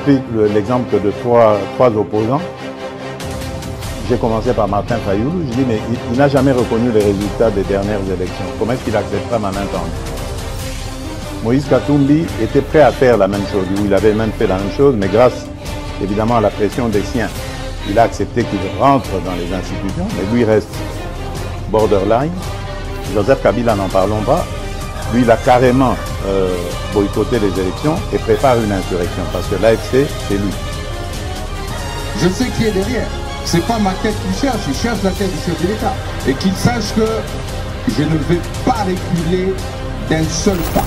pris l'exemple de trois opposants. J'ai commencé par Martin Fayoulou. Je dis, mais il n'a jamais reconnu les résultats des dernières élections. Comment est-ce qu'il acceptera ma main tendue? Moïse Katumbi était prêt à faire la même chose. Il avait même fait la même chose, mais grâce évidemment à la pression des siens, il a accepté qu'il rentre dans les institutions, mais lui reste borderline. Joseph Kabila, n'en parlons pas. Lui, il a carrément boycotté les élections et prépare une insurrection parce que l'AFC, c'est lui. Je sais qui est derrière. C'est pas ma tête qu'il cherche, il cherche la tête du chef de l'État. Et qu'il sache que je ne vais pas reculer d'un seul pas.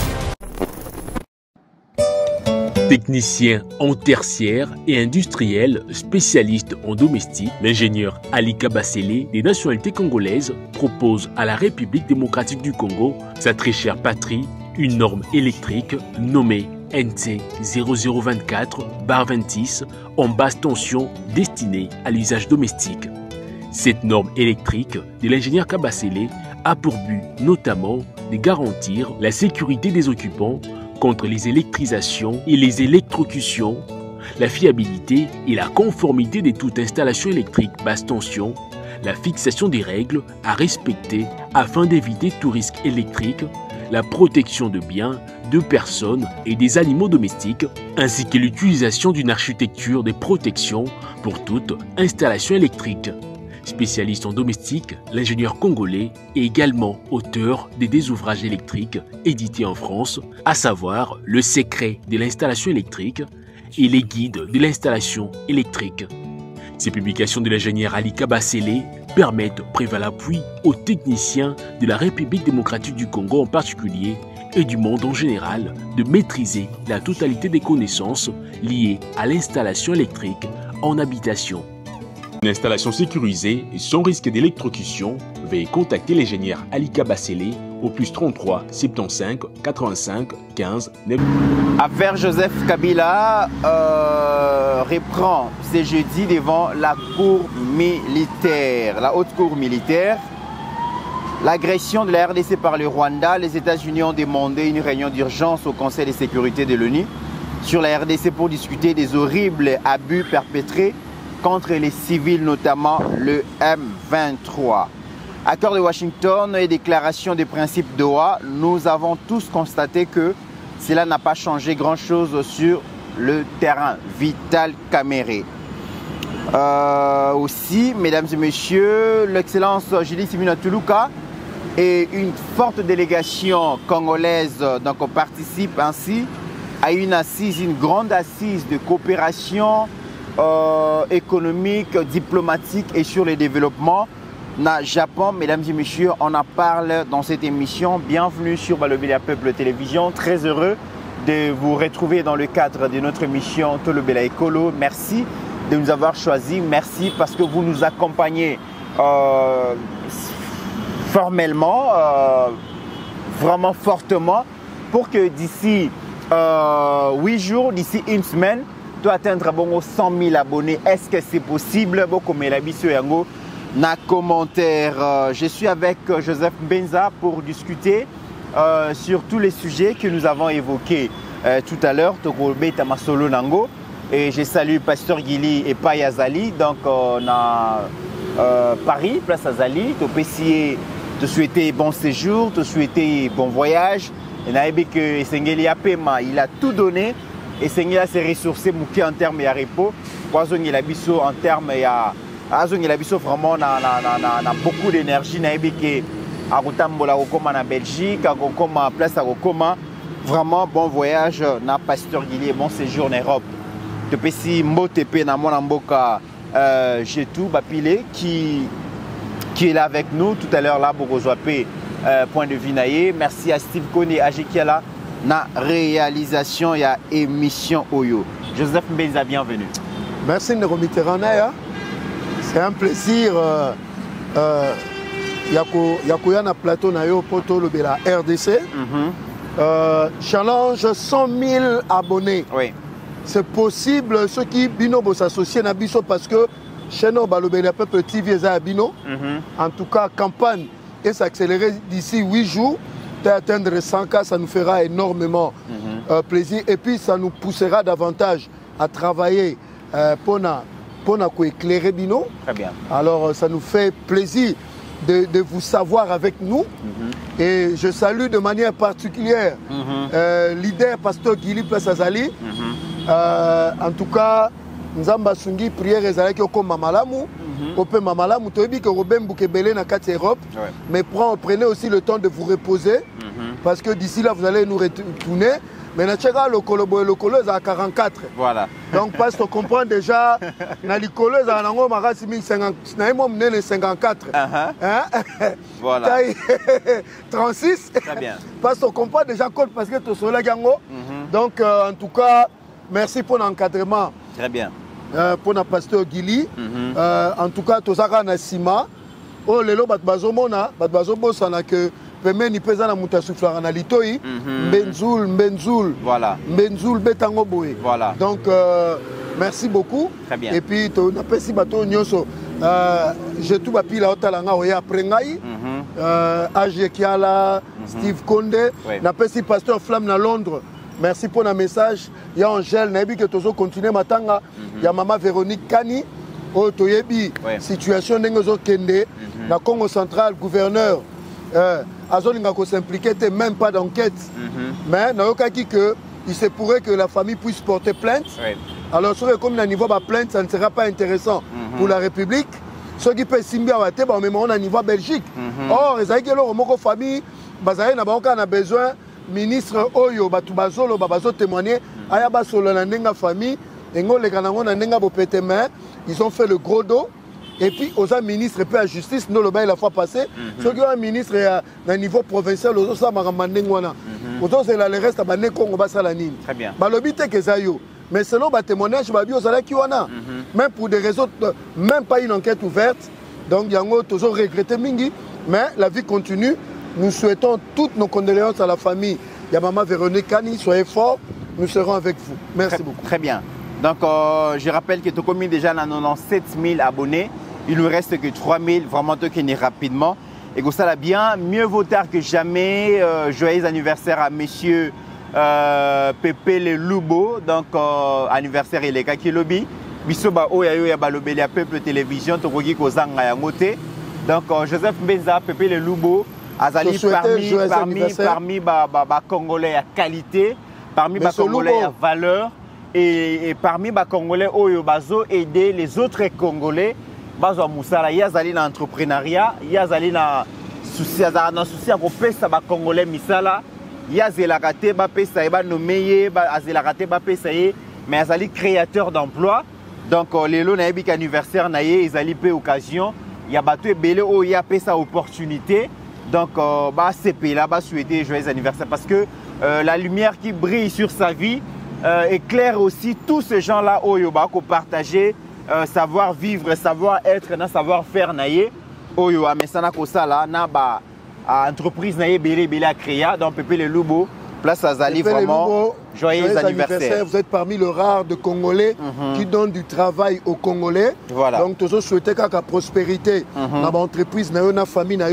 Technicien en tertiaire et industriel spécialiste en domestique, l'ingénieur Ali Kabasele des nationalités congolaises propose à la République démocratique du Congo sa très chère patrie, une norme électrique nommée NT 0024/26 en basse tension destinée à l'usage domestique. Cette norme électrique de l'ingénieur Kabasele a pour but notamment de garantir la sécurité des occupants contre les électrisations et les électrocutions, la fiabilité et la conformité de toute installation électrique basse tension, la fixation des règles à respecter afin d'éviter tout risque électrique, la protection de biens, de personnes et des animaux domestiques, ainsi que l'utilisation d'une architecture de protection pour toute installation électrique. Spécialiste en domestique, l'ingénieur congolais est également auteur des ouvrages électriques édités en France, à savoir Le secret de l'installation électrique et Les guides de l'installation électrique. Ces publications de l'ingénieur Ali Kabasele permettent préval appui aux techniciens de la République démocratique du Congo en particulier et du monde en général de maîtriser la totalité des connaissances liées à l'installation électrique en habitation. Une installation sécurisée et sans risque d'électrocution, veuillez contacter l'ingénieur Ali Kabasele au +33 75 85 15 9. Affaire Joseph Kabila reprend ce jeudi devant la cour militaire, la haute cour militaire. L'agression de la RDC par le Rwanda, les États-Unis ont demandé une réunion d'urgence au Conseil de sécurité de l'ONU sur la RDC pour discuter des horribles abus perpétrés contre les civils, notamment le M23. Accord de Washington et déclaration des principes d'Oa, nous avons tous constaté que cela n'a pas changé grand-chose sur le terrain. Vital Kamere. Aussi, mesdames et messieurs, l'excellence Julie Simina Tuluka et une forte délégation congolaise donc on participe ainsi à une assise, une grande assise de coopération économique, diplomatique et sur le développement na Japon. Mesdames et messieurs, on en parle dans cette émission. Bienvenue sur Balobela Peuple Télévision. Très heureux de vous retrouver dans le cadre de notre émission Tolobela Ekolo. Merci de nous avoir choisis. Merci parce que vous nous accompagnez formellement, vraiment fortement, pour que d'ici 8 jours, d'ici une semaine, tu atteindre bon 100 000 abonnés. Est-ce que c'est possible? Na commentaire. Je suis avec Joseph Benza pour discuter sur tous les sujets que nous avons évoqués tout à l'heure. Et je salue Pasteur Guili et Paye Azali. Donc on a Paris, place Azali. Te souhaiter bon séjour, te souhaiter bon voyage. Et il a tout donné. Et Seigneur s'est ressourcé en termes de repos. Il a en termes de vraiment na beaucoup d'énergie. À en Belgique, à place à Rokoma. Vraiment bon voyage na Pasteur Guili et bon séjour en Europe. Topesi Mbotepe na mon amboka Jetou Bapile qui est là avec nous tout à l'heure là pour rejoindre point de vue naïe. Merci à Steve Kone et à Jekiala na réalisation et à émission Oyo. Joseph Mbenza, bienvenue. Merci Ndeko Mitterrand. C'est un plaisir yakoya na plateau na yo poto le la RDC. Challenge 100 000 abonnés. Oui. C'est possible ceux qui bino s'associer na biso parce que chez nous balobela peuple TV eza bino. En tout cas campagne et s'accélérer d'ici 8 jours. Atteindre 100 cas, ça nous fera énormément plaisir et puis ça nous poussera davantage à travailler pour éclairer Bino. Très bien. Alors, ça nous fait plaisir de vous savoir avec nous. Et je salue de manière particulière leader pasteur Gili Plesazali. En tout cas, nous avons sungi prière ezalaki comme mamalamu. Ope mamalamu toyebi que Robin Boukebele na 4 Europe. Mais prenez aussi le temps de vous reposer parce que d'ici là vous allez nous retourner. Mais Natchega le colo est à 44. Voilà. Donc parce qu'on comprend déjà na likolo est à nango makasi 1050 na mo mnene 54. Voilà. 36. Très bien. Parce qu'on comprend déjà code parce que to sola gango. Donc en tout cas merci pour l'encadrement. Très bien. Pour notre pasteur Gili. En tout cas, tozaka na sima. Oh lelo bat bazomona, bat bazobosana que pemeni pesa na muta soufflara na litoi. Mbenzul. Voilà. Mbenzul betango boye. Voilà. Donc merci beaucoup. Très bien. Et puis to na pesi bato nyonso. Je tout bapila otalanga oya après ngai. AG Kiala, Steve Konde, na pesi pasteur Flamme na Londres. Merci pour le message. Il y a Angèle, Nabi que tu continuer matanga. Il y a maman Véronique Kani. Oh, toyebi situation n'engozo kende. Na Congo central, gouverneur. Azolinga ko s'impliquer, même pas d'enquête. Mais na yokaki que il se pourrait que la famille puisse porter plainte. Alors sur comme na niveau ba plainte, ça ne sera pas intéressant pour la République. Ceux qui peuvent simbia wate, ba même on a niveau Belgique. Or, les aïkelo moko famille, bazaye na ba on a besoin. Ministre Oyo Batubazolo Babazo témoigné Ayaba Solo na nenga famille Engo le kanango na nenga bopeteme ils ont fait le gros dos et puis aux ministres et à justice nous le bail la fois passée ceux qui ont un ministre à niveau provincial aux ça maramandengwana autant c'est là le reste à bané Congo basala nini très bien balobi te kezayo mais selon ba témoignage babi osala ki wana même pour des raisons même pas une enquête ouverte donc yango toujours regretté mingi mais la vie continue. Nous souhaitons toutes nos condoléances à la famille. Yamama Véronique Kani, soyez forts, nous serons avec vous. Merci beaucoup. Très bien. Donc, je rappelle que tu as commis déjà 97 000 abonnés. Il ne nous reste que 3 000, vraiment tu connais rapidement. Et que ça va bien, mieux vaut tard que jamais. Joyeux anniversaire à monsieur Pépé Le Loubo. Donc, anniversaire il est kaki lobby. Bisoba Oya Balobeli à Peuple Télévision, Tokogi Kozanga Yangote. Donc, Joseph Mbeza, Pépé Le Loubo. Azali parmi Congolais à qualité, parmi Congolais à valeur et parmi Congolais oyo bazo aider les autres Congolais bazo musala yazali na entrepreneuriat yazali na souci à kopesa ba Congolais misala yazela kate ba pesa e ba nomeye ba azela kate ba pesa ye mais azali créateur d'emploi donc lelo na yebi anniversaire na ye ezali pe occasion ya bato ebele o ya pesa opportunité. Donc, CP là, souhaiter joyeux anniversaire parce que la lumière qui brille sur sa vie éclaire aussi tous ces gens-là au Yoba qui partagent savoir vivre, savoir être, savoir faire naïe. Au Yoba, mais ça n'a que ça là, n'a pas entreprise naïe belé à créer. Donc, Pépé Le Loubo, place à Zali, vraiment joyeux anniversaire. Vous êtes parmi le rare de Congolais qui donnent du travail aux Congolais. Voilà. Donc, tous souhaiter qu'à la prospérité dans l'entreprise, dans la famille,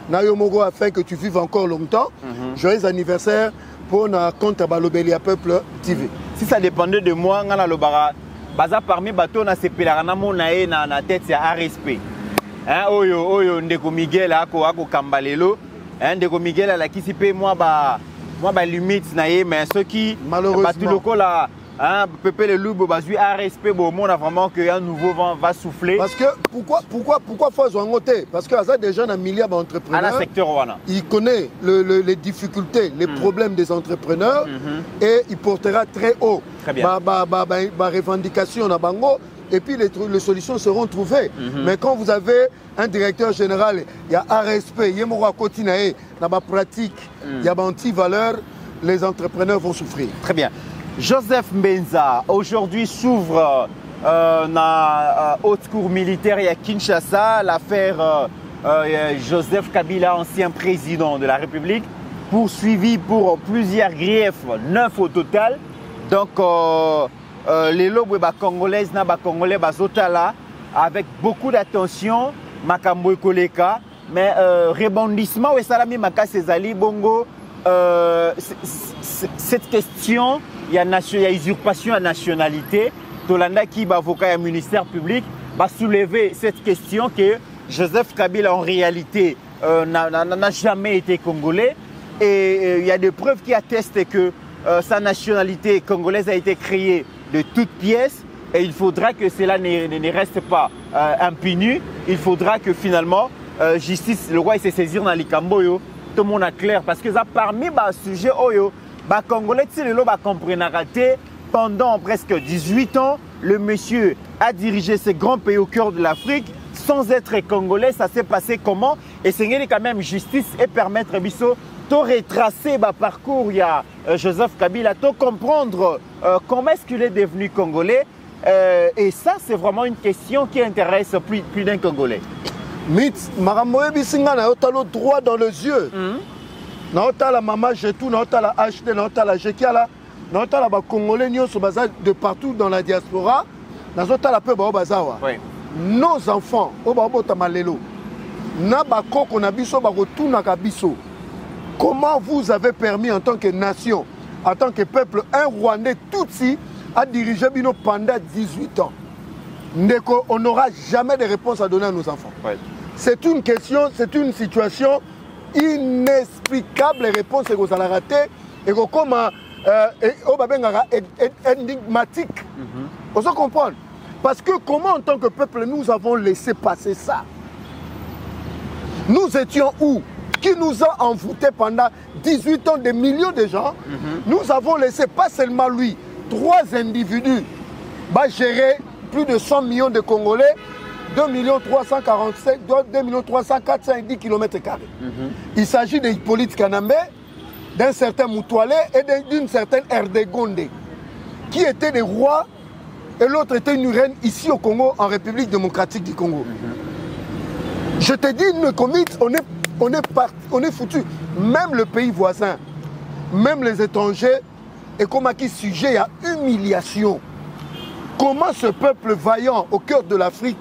Nayo Mogo afin que tu vives encore longtemps. Joyeux anniversaire pour notre compte à Balobeli à Peuple TV. Si ça dépendait de moi, baza parmi bateau na sepelarana monae na tête ya RSP. Hein oyo ndeko Miguel ako kambalelo. Hein ndeko Miguel ala kisi pe moi ba limite na ye mais ceux qui malheureusement là hein Pépé Le Loubo bazui RSP bon on a vraiment que un nouveau vent va souffler. Parce que pourquoi faut zoangoter parce que ça des jeunes milliards d'entrepreneurs à la secteur wana. Il connaît les difficultés, les problèmes des entrepreneurs et il portera très haut ma revendication na bango et puis les solutions seront trouvées. Mais quand vous avez un directeur général, il y a RSP, il y a Mora Kotinae, dans ma pratique, il y a anti-valeur, les entrepreneurs vont souffrir. Très bien. Joseph Mbenza, aujourd'hui s'ouvre la haute cour militaire à Kinshasa, l'affaire Joseph Kabila, ancien président de la République, poursuivi pour plusieurs griefs, 9 au total. Donc, les lobes congolaises, congolais, là, avec beaucoup d'attention, Makambo Koleka, mais rebondissement, et salami Maka Sezali, Bongo, cette question, il y a usurpation à nationalité. Tolanda qui va avocat au ministère public va soulever cette question que Joseph Kabila en réalité n'a jamais été congolais. Et il y a des preuves qui attestent que sa nationalité congolaise a été créée de toutes pièces. Et il faudra que cela ne reste pas impuni. Il faudra que finalement, justice, le roi se saisir dans les Camboyo. Tout le monde est clair. Parce que ça, parmi les sujets, les Congolais, pendant presque 18 ans, le monsieur a dirigé ce grand pays au cœur de l'Afrique. Sans être congolais, ça s'est passé comment? Et c'est quand même justice et permettre Bisso de retracer le parcours. Il y a Joseph Kabila, de comprendre comment est-ce qu'il est devenu congolais. Et ça, c'est vraiment une question qui intéresse plus d'un Congolais. Mitz, Maramoye Bisinga na le droit dans les yeux. Na la maman Jetou, na la HD, na la Jekiala, na la Congolais de partout dans la diaspora, na la peu bazawa. Nos enfants, comment vous avez permis en tant que nation, en tant que peuple, un Rwandais Tutsi à diriger Bino pendant 18 ans? On n'aura jamais de réponse à donner à nos enfants. C'est une question, c'est une situation inexplicable. Les réponses que vous allez rater et comme énigmatique. Vous comprenez? Parce que comment en tant que peuple nous avons laissé passer ça? Nous étions où? Qui nous a envoûtés pendant 18 ans, des millions de gens? Nous avons laissé pas seulement lui, 3 individus gérer plus de 100 millions de Congolais, 2 345, 2 310 km². Il s'agit de Hippolyte Kanambe, d'un certain Moutoualé et d'une certaine Erdegonde, qui étaient des rois. Et l'autre était une reine ici au Congo, en République démocratique du Congo. Je te dis, une commite, on est foutu. Même le pays voisin, même les étrangers, et comme qui sujet à humiliation. Comment ce peuple vaillant au cœur de l'Afrique,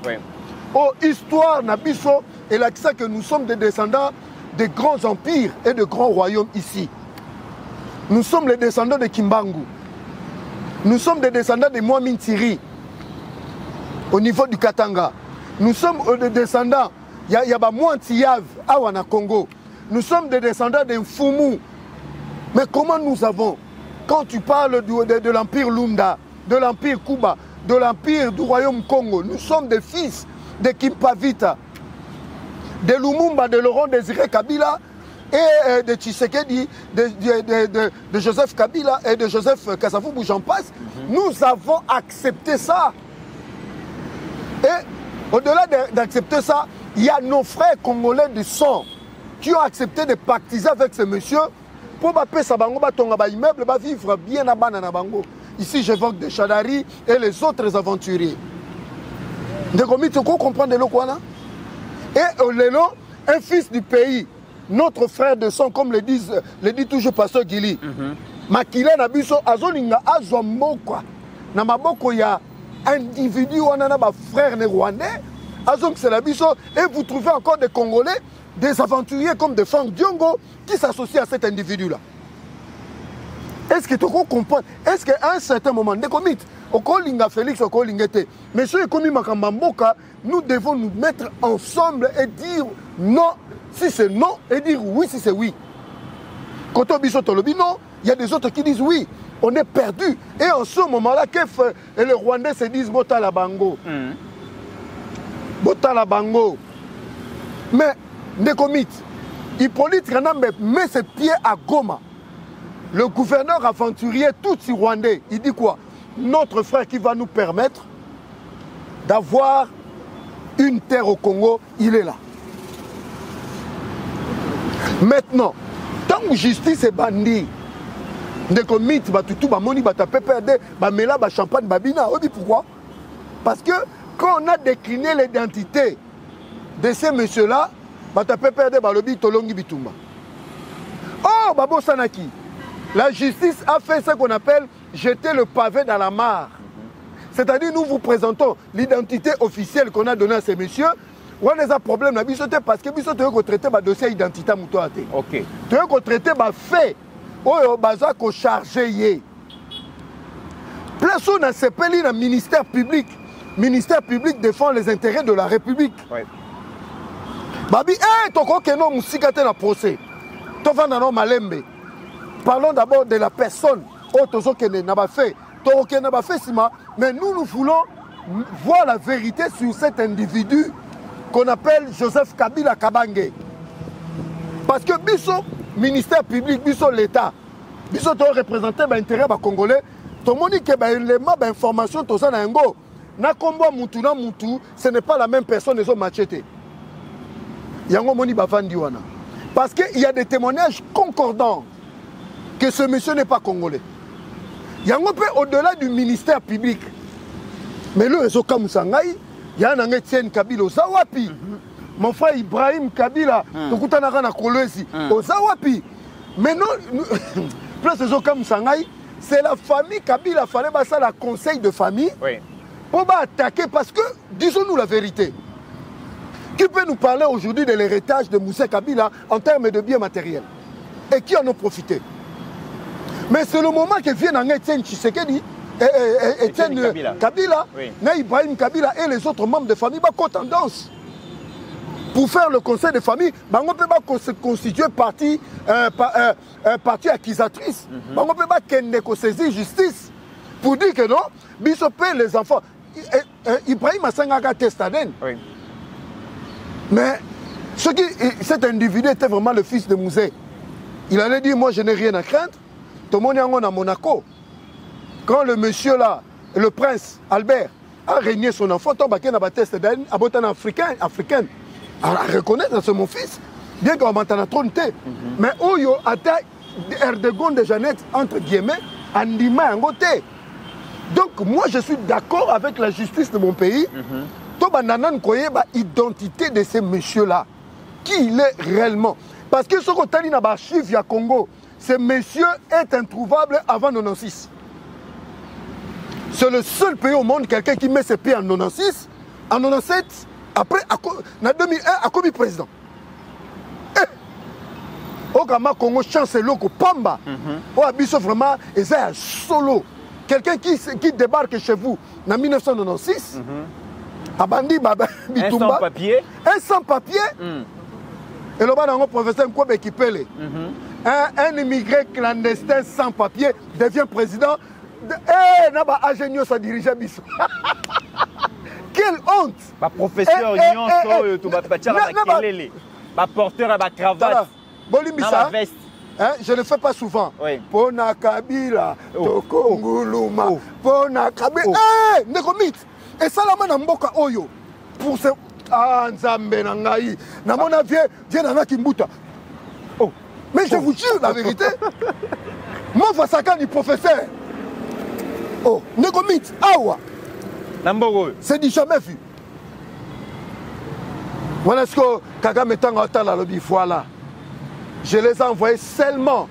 histoire Nabiso, et là que nous sommes des descendants de grands empires et de grands royaumes ici. Nous sommes les descendants de Kimbangu. Nous sommes des descendants de Mohamed Siri au niveau du Katanga. Nous sommes des descendants, il y a Mouantiyav à Wana Congo. Nous sommes des descendants de Mfumu. Mais comment nous avons, quand tu parles de l'empire Lunda, de l'empire Kuba, de l'empire du royaume Congo, nous sommes des fils de Kimpavita, de Lumumba, de Laurent Désiré Kabila et de Tshisekedi, de Joseph Kabila et de Joseph Kasavubu, j'en passe. Nous avons accepté ça. Et au-delà d'accepter ça, il y a nos frères congolais du sang qui ont accepté de pactiser avec ce monsieur pour vivre bien à Bananabango. Ici, j'évoque des Chadari et les autres aventuriers. Vous comprenez le quoi là? Et Lelo, un fils du pays, notre frère de sang, comme le dit toujours Pasteur Gili, Makile Nabiso, Azolinga, Azomokwa, Namaboko, il y a individu, on a un frère rwandais, Azong c'est Nabiso, et vous trouvez encore des Congolais, des aventuriers comme de Franck Diongo, qui s'associent à cet individu-là. Est-ce que tu comprends? Est-ce qu'à un certain moment, des comités, au Kolinga Félix, au Kolinga Té, monsieur Komi Makambamboka, nous devons nous mettre ensemble et dire non si c'est non et dire oui si c'est oui. Quand on dit non, il y a des autres qui disent oui. On est perdu. Et en ce moment-là, les Rwandais se disent Botala Bango. Botala Bango. Mais, des comités, Hippolyte Kanambe met ses pieds à Goma. Le gouverneur aventurier, tout Rwandais, il dit quoi? Notre frère qui va nous permettre d'avoir une terre au Congo, il est là. Maintenant, tant que justice est bandit, des comités, tout bamoni, PPRD, bamela, champagne, babina, on dit pourquoi? Parce que quand on a décliné l'identité de ces messieurs-là, PPRD, balobi, tolongi bitumba. Oh, Babo Sanaki, la justice a fait ce qu'on appelle jeter le pavé dans la mare. C'est-à-dire, nous vous présentons l'identité officielle qu'on a donnée à ces messieurs. on a un problème parce que biso tu traiter ba dossier identité muto ate. OK. Tu veux traiter ba fait oyo baza ko charger yé. Place on a sepeli na ministère public. Ministère public défend les intérêts de la République. Oui. Babi toko keno musika te na procès. To vanda no malembe. Parlons d'abord de la personne otozo kene na ba fait. To kene na ba fait sima, mais nous voulons voir la vérité sur cet individu qu'on appelle Joseph Kabila Kabange. Parce que biso ministère public, biso l'État, biso to représenter l'intérêt des Congolais, tout le monde dit que l'élément d'information tout ça na ngo na kombo mutu na mutu, ce n'est pas la même personne les autres machete. Yango moni bavandi wana. Parce qu'il y a des témoignages concordants que ce monsieur n'est pas congolais. Yango peut au-delà du ministère public. Mais le réseau Kamusangai, il y a un Etienne Kabila au Zawapi. Mon frère Ibrahim Kabila, Tokutanara na Kolwezi, au Zawapi. Mais non, plus réseau Kamusangai, c'est la famille Kabila, il fallait passer la conseil de famille pour attaquer parce que, disons-nous la vérité, qui peut nous parler aujourd'hui de l'héritage de Moussa Kabila en termes de biens matériels et qui en ont profité. Mais c'est le moment que vient en Etienne Tshisekedi, Etienne Kabila, Ibrahim Kabila et les autres membres de famille, ont tendance pour faire le conseil de famille, on peut se constituer partie accusatrice. On peut pas saisir justice pour dire que non, bisopé les enfants. Ibrahim Asangaka Testaden. Mais cet individu était vraiment le fils de Mouzé. Il allait dire, moi je n'ai rien à craindre. Tout le monde est à Monaco. Quand le monsieur là, le prince Albert, a régné son enfant, il a testé un africain. À reconnaître, c'est mon fils. Bien qu'on m'entende trop. Mais où il y a Erdogan de Jeannette, entre guillemets, Andima en côté. Donc moi je suis d'accord avec la justice de mon pays. Tout le monde connaît l'identité de ces messieurs-là. Qui il est réellement. Parce que ce qu'on a dit dans l'archive du Congo, ce monsieur est introuvable avant 96. C'est le seul pays au monde, quelqu'un qui met ses pieds en 96, en 97, après, en 2001, a commis président. Au Congo, chancelier Pamba, au Abisso vraiment, et c'est un solo. Quelqu'un qui débarque chez vous en 1996, a bandi un sans papier. Un sans papier. Et le bas dans professeur Mkoube qui pèle. Un immigré clandestin sans papier devient président. Naba ingénieur ça dirigeait Bissou. Quelle honte! Ma professeur Nyonso, tu vas ma porteur à ma cravate. Ma veste. Je ne le fais pas souvent. Pona Kabila, Tokonguluma, Pona Kabila. Nekomit. Et ça la main mboka oyo. Pour ce Nzambe nangai. Namona vient nana Kimbuta. Oh. Mais je vous jure la vérité. Moi Vasaka du professeur. Oh, Negomit, awa. C'est du jamais vu. Voilà ce que Kagame est en retard à l'objet. Voilà. Je les ai envoyés seulement.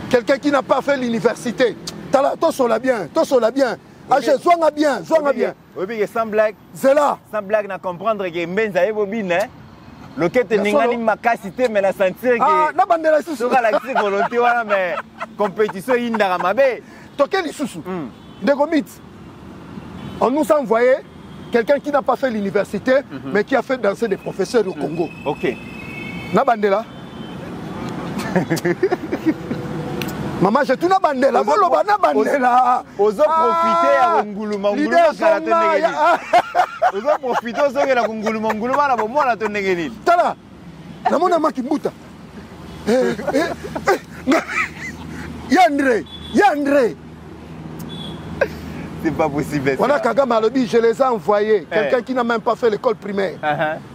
Quelqu'un qui n'a pas fait l'université. Toi sur la bien, toi sur la bien. Ah, je sois bien, sois bien. Oui, sans blague. C'est là. Sans blague, na comprendre que Mbenza est bobine, hein. Le quête n'ingani ma capacité, mais la sentir que. Ah, la bande de la sous. Sur la volonté, voilà, mais compétition indaramabe. Toquel les sous. Negomit. On nous a envoyé quelqu'un qui n'a pas fait l'université, mais qui a fait danser des professeurs au Congo. Ok. Nabandela. Maman, j'ai tout Nabandela. Voloba Nabandela. Ozo profiter à Nguluma. Nguluma karatenegeni. Ozo profiter ozo que la Nguluma. Nguluma na bomo la tenegeni. Tala. Namona makimbuta. Yandre. C'est pas possible. Voilà Kagame Alobi, je les ai envoyés. Quelqu'un qui n'a même pas fait l'école primaire.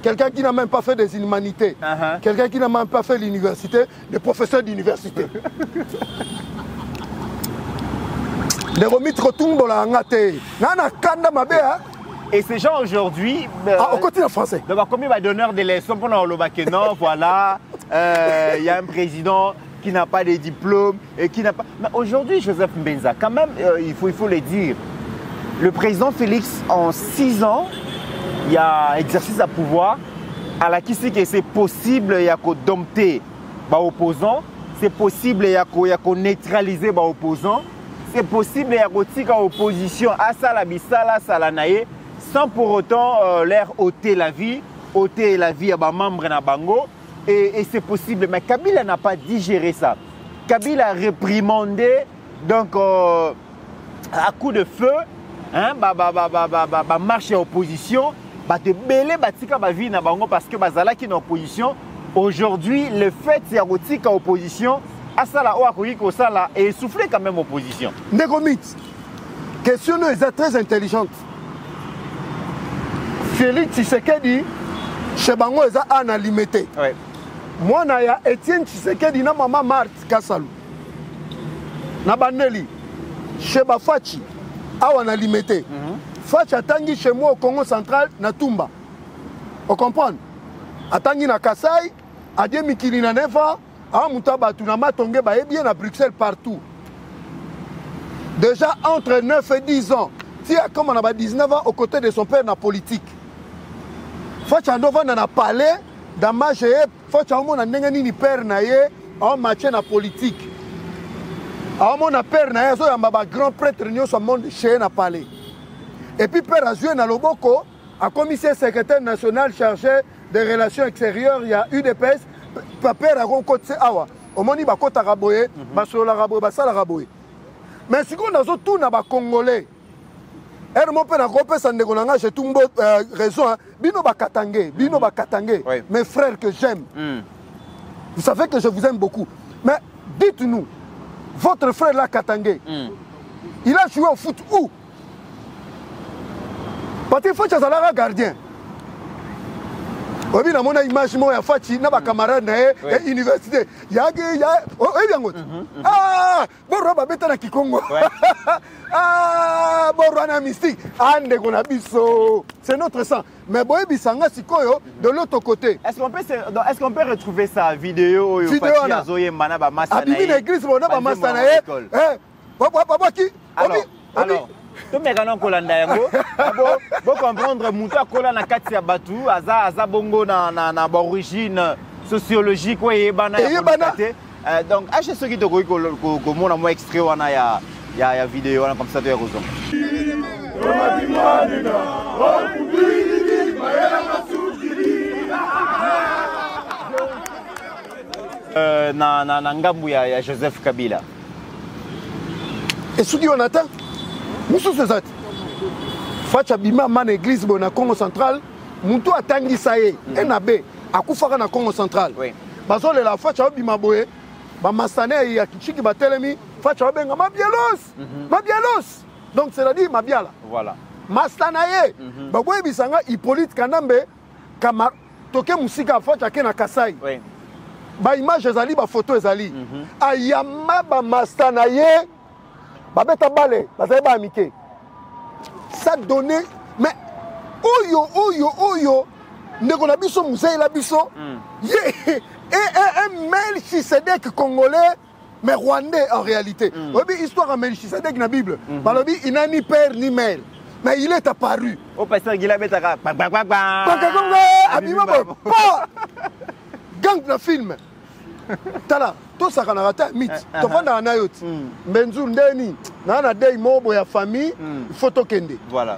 Quelqu'un qui n'a même pas fait des humanités. Quelqu'un qui n'a même pas fait l'université. Des professeurs d'université. Les remites retombent là en athée. Et ces gens aujourd'hui. On continue en français. Donc, combien va donneur de leçons pour nous le non, voilà. Il y a un président qui n'a pas de diplôme et qui n'a pas. Mais aujourd'hui, Joseph Mbenza, quand même, il faut le dire. Le président Félix, en 6 ans, il y a exercice à pouvoir. À la qui que c'est possible, il y a qu'au dompter les opposants. C'est possible, il y a qu'au neutraliser les opposants. C'est possible, il y a qu'au tirer l'opposition à Salabisala, Salanaye, sans pour autant leur ôter la vie à des membres de Bango. Et c'est possible. Mais Kabila n'a pas digéré ça. Kabila a réprimandé, donc à coup de feu, hein, marche à opposition, te belé batika ba vie na bango parce que bazala qui est en opposition. Aujourd'hui, le fait c'est à opposition, à ça là, et souffler quand même opposition. Negomit, question est très intelligente. Félix Tshisekedi, chez Bango est un limité. Moi, il y a Etienne Tshisekedi na maman Marthe Kassalou. Na Baneli, chez Bafachi, on a limité. Fachi atangi chez moi au Congo central, na Tumba. Vous comprenez? Atangi na Kasai, à 2 mikili na Neva, à Moutaba, Tunama, Tongé, bien à Bruxelles, partout. Déjà entre 9 et 10 ans, si comme on a 19 ans, aux côtés de son père dans la politique. Fachi Andova n'a parlé, dans ma GE, Fachi Andova n'a ni père naïe, en matière de politique. À mon père naïe, il y a un grand prêtre qui a monde chez na parlé. Et puis père a joué dans Loboko, a commissaire secrétaire national chargé des relations extérieures, il y a UDPS, père a rencontré Awa. Au moment où il a raboyé, il a raboyé. Mais si on a tout na Congolais, et mon père a repéré ça négonanga, j'ai tout raison, bino ba katangé, mes frères que j'aime. Vous savez que je vous aime beaucoup. Mais dites-nous, votre frère là Katangé, il a joué au foot où? Parce qu'il faut que tu sois un gardien. Oui, dans mon image, il y a des camarades de l'université. Il y a ah, bon, roba bête na Kikongo. Ah, bon, roba mystique. C'est notre sang. Mais bon, bisanga sikoyo de l'autre côté. Est-ce qu'on peut retrouver sa vidéo? Vidéo là. Abimi l'église, on a pas Masanae. Papa qui? Alors. Tout le monde peut comprendre que na kati ya batu aza bongo na origine sociologique donc à ceux qui te comment on a extrait wana ya vidéo wana comme ça tu as raison. Na ngambu ya Joseph Kabila. Et ce qui on attend Moussou Sezat, Facha Bima man église na Congo central, Moutou a tangi saye, NAB, a Koufara na Congo central. Bazole la Facha Bima boye, ba Masane ya Kichiki Batelemi, Facha Benga Mabielos. Donc c'est-à-dire Mabiala. Voilà. Masanaye, ba boye bisanga Hippolyte Kanambe, Kamar, Toke Musika Facha Kena Kasai. Ba image ezali, ba photo ezali. Ayama ba Masanaye. Babeta balé, bazaba amike. Ça donnait, mais oyo, ndeko na biso musée la biso. Et un Melchisedek congolais, mais rwandais en réalité. Oui, histoire de Melchisedek na Bible. Balobi, il n'a ni père ni mère, mais il est apparu. Au pasteur Guila Betaka, gang na film. Tala, tout ça qu'on a raté, mythe. Tu vas dans un autre. Benzoul Ndeni, na day mobo ya famille, photo kende. Voilà.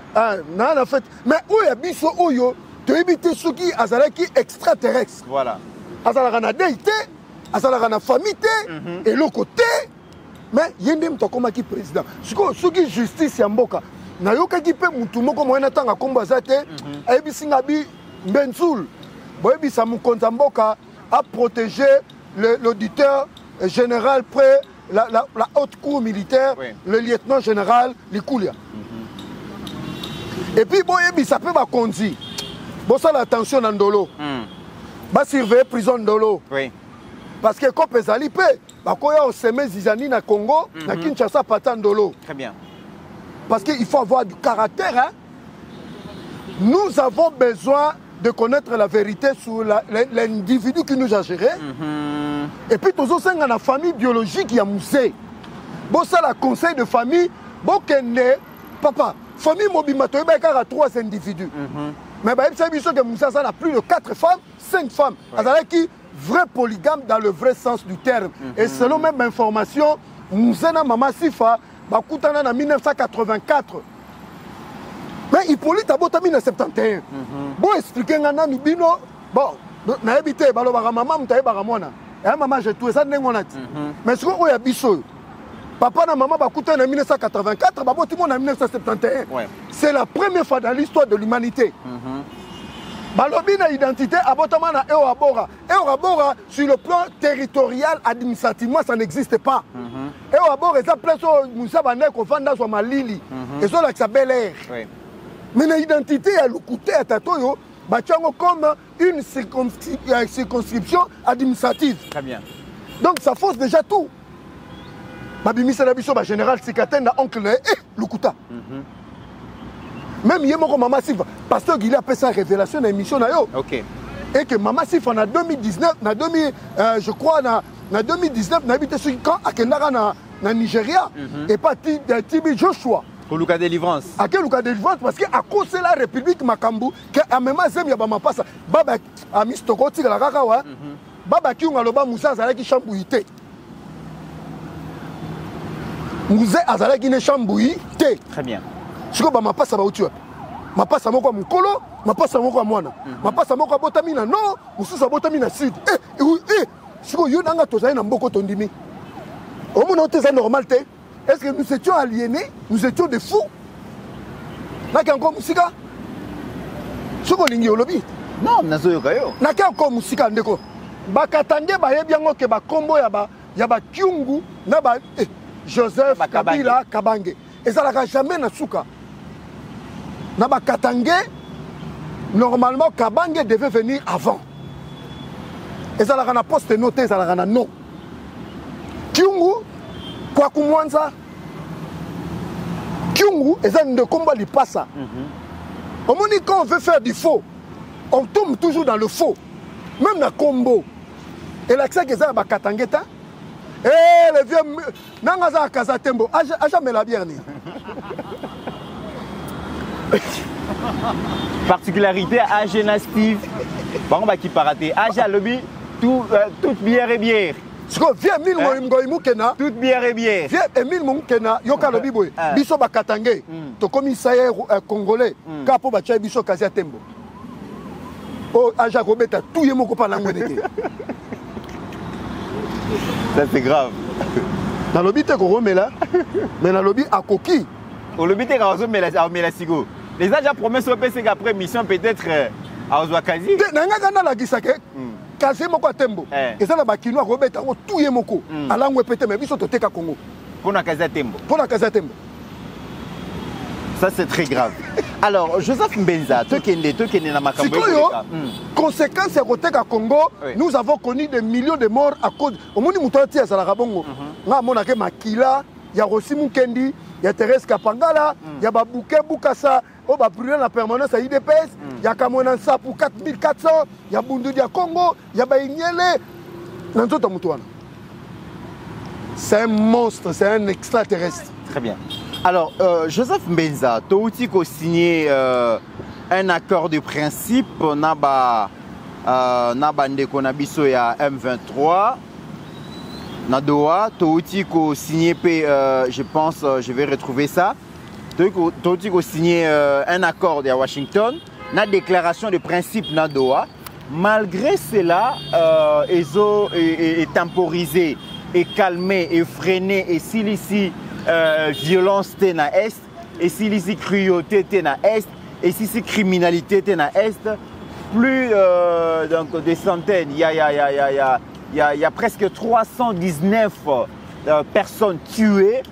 Na fait. Mais où ya biso oyo, tu éviter ceux qui azalaki extraterrestre. Voilà. Azalaka na day té, azalaka na famille té, et le côté. Mais yende mto koma ki président. Ceux qui justice ya mboka. Na yoka ki pe mutu moko moyena tanga komba zate, ayebisinga bi Benzoul. Boyebi sa mukonza mboka a protégé l'auditeur général près la haute cour militaire, le lieutenant général Likoulia. Et puis, bon, ça peut conduire. Bon, ça, l'attention dans Ndolo. Va surveiller prison Ndolo. Parce que quand les alipés, quand on se met Zizani na Congo, na Kinshasa patan Ndolo. Très bien. Parce qu'il faut avoir du caractère. Hein? Nous avons besoin de connaître la vérité sur l'individu qui nous a géré. Et puis, tous dans la famille biologique, il y a musée. Bon, ça, le conseil de famille, bon, papa, famille Mobimato, il y a 3 individus. Mais c'est biso que Moussa a plus de 4 femmes, 5 femmes. Ouais. Qui vrai polygame dans le vrai sens du terme. Et selon même information, Moussa na Mama Sifa bakutana en 1984. Mais Hippolyte a boté en 1971. Bon expliquer ngana nubino bon na habité balobaka maman mutaye baramona. Et maman j'ai tout ça nengonati. Mais ce qu'on a biso papa et maman bakutana en 1984, baboti mon en 1971. Ouais. C'est la première fois dans l'histoire de l'humanité. Balobi na identité abotama na Eoabora. Eoabora sur le plan territorial administrativement ça n'existe pas. Eoabora est appelé sur Moussa Bandeko Vanda sur Malili. Et sur la Bel Air. Mais l'identité à l'Ukouté à Tatoyo, comme une circonscription administrative. Très bien. Donc ça fausse déjà tout. Babimi Salabiso, général Sikaten, na oncle Lukuta. Même Yemoko Mama Sifa, pasteur Guilherme a fait sa révélation dans l'émission. Ok. Et que Mama Sifa, en 2019, je crois, en 2019, on a habité sur camp à Kendara, na Nigeria, et pas Tibi Joshua. Pour Luka Délivrance. À quel Luka Délivrance? Parce qu'à cause de la République Makambu, qu'à même temps, il y a Bama Passa, Baba, à Mistokoti, la Rakawa, Baba qui ont aloba Moussa Zalaki Chambouité. Moussa Azalaki ne Chambouité. Très bien. Je suis ma passe à Baoutua. Ma passe à mon colo, ma passe à mon moine. Ma passe à mon botamina nord, ou sous sa botamina sud. Je suis un tozaï dans beaucoup de tondimi. Au moment où c'est normal, est-ce que nous étions aliénés? Nous étions des fous? N'a qu'un encore musica? Ce qu'on a lobby. Non, n'a qu'un encore musica ndeko. Bakatange ba yebiango ke ba kombo ya ba kyungu na ba Joseph Kabila Kabange. Et ça n'a jamais na souka. Naba Katangé, normalement, Kabange devait venir avant. Et ça n'a poste noté, ça n'a non. Kyungu, quoi que moi ça Kyungu, et ça ne combat li pas ça. Au moment où on veut faire du faux, on tombe toujours dans le faux. Même dans Combo. Et l'accès que ça va Katangé, eh le vieux Nangaza Kazatembo, a jamais la bière ni. Particularité à Agena Steve, bon bah qui paraté, Aja lobby, toute bière et bière. Ce que vieux Emile Moïmou Kena, toute bière et bière. Vieux Emile Moïmou Kena, Yoka lobby boy, Biso Bakatangé, to commissaire congolais, Kapo Bacha Biso Kazatembo. Oh Aja Robeta, tout yé moko pa langue d'été. Ça c'est grave. Dans le lobby, tu es là, mais dans le lobby, à coquille. Au lobby, tu es à Sigo. Les agents promettent au PC qu'après mission, peut-être à Ozwakazi. Tu es là, Kazi moko tembo. Et ça, la Kinois, Robert, tout est moko. À l'angle pété, mais ils sont au Teka Congo. Pour la Kaza Tembo. Pour la Kaza Tembo. Ça, c'est très grave. Alors, Joseph Mbenza, toi qui es dans ma conséquence à Roteka Congo, nous avons connu des millions de morts à cause. Au monde où tu es à la Rabongo, il y a Makila, il y a Rossi Mukendi, il y a Thérèse Kapangala, il y a Babouke Boukassa, il y a brûlé la permanence à IDPS, il y a Kamonansa pour 4400, il y a Bundudia Congo, il y a Baïniele. C'est un monstre, c'est un extraterrestre. Très bien. Alors, Joseph Mbenza, tu as signé un accord de principe naba ndeko na biso ya M23 na Doha. Tu as signé, je pense, je vais retrouver ça. Tu as signé un accord à Washington, na déclaration de principe na Doha. Malgré cela, ESO est temporisé, et calmé, et freiné, et s'il ici violence na est, et s'il ici cruauté na est, et si c'est criminalité na est, plus donc des centaines, il y a presque 319 personnes tuées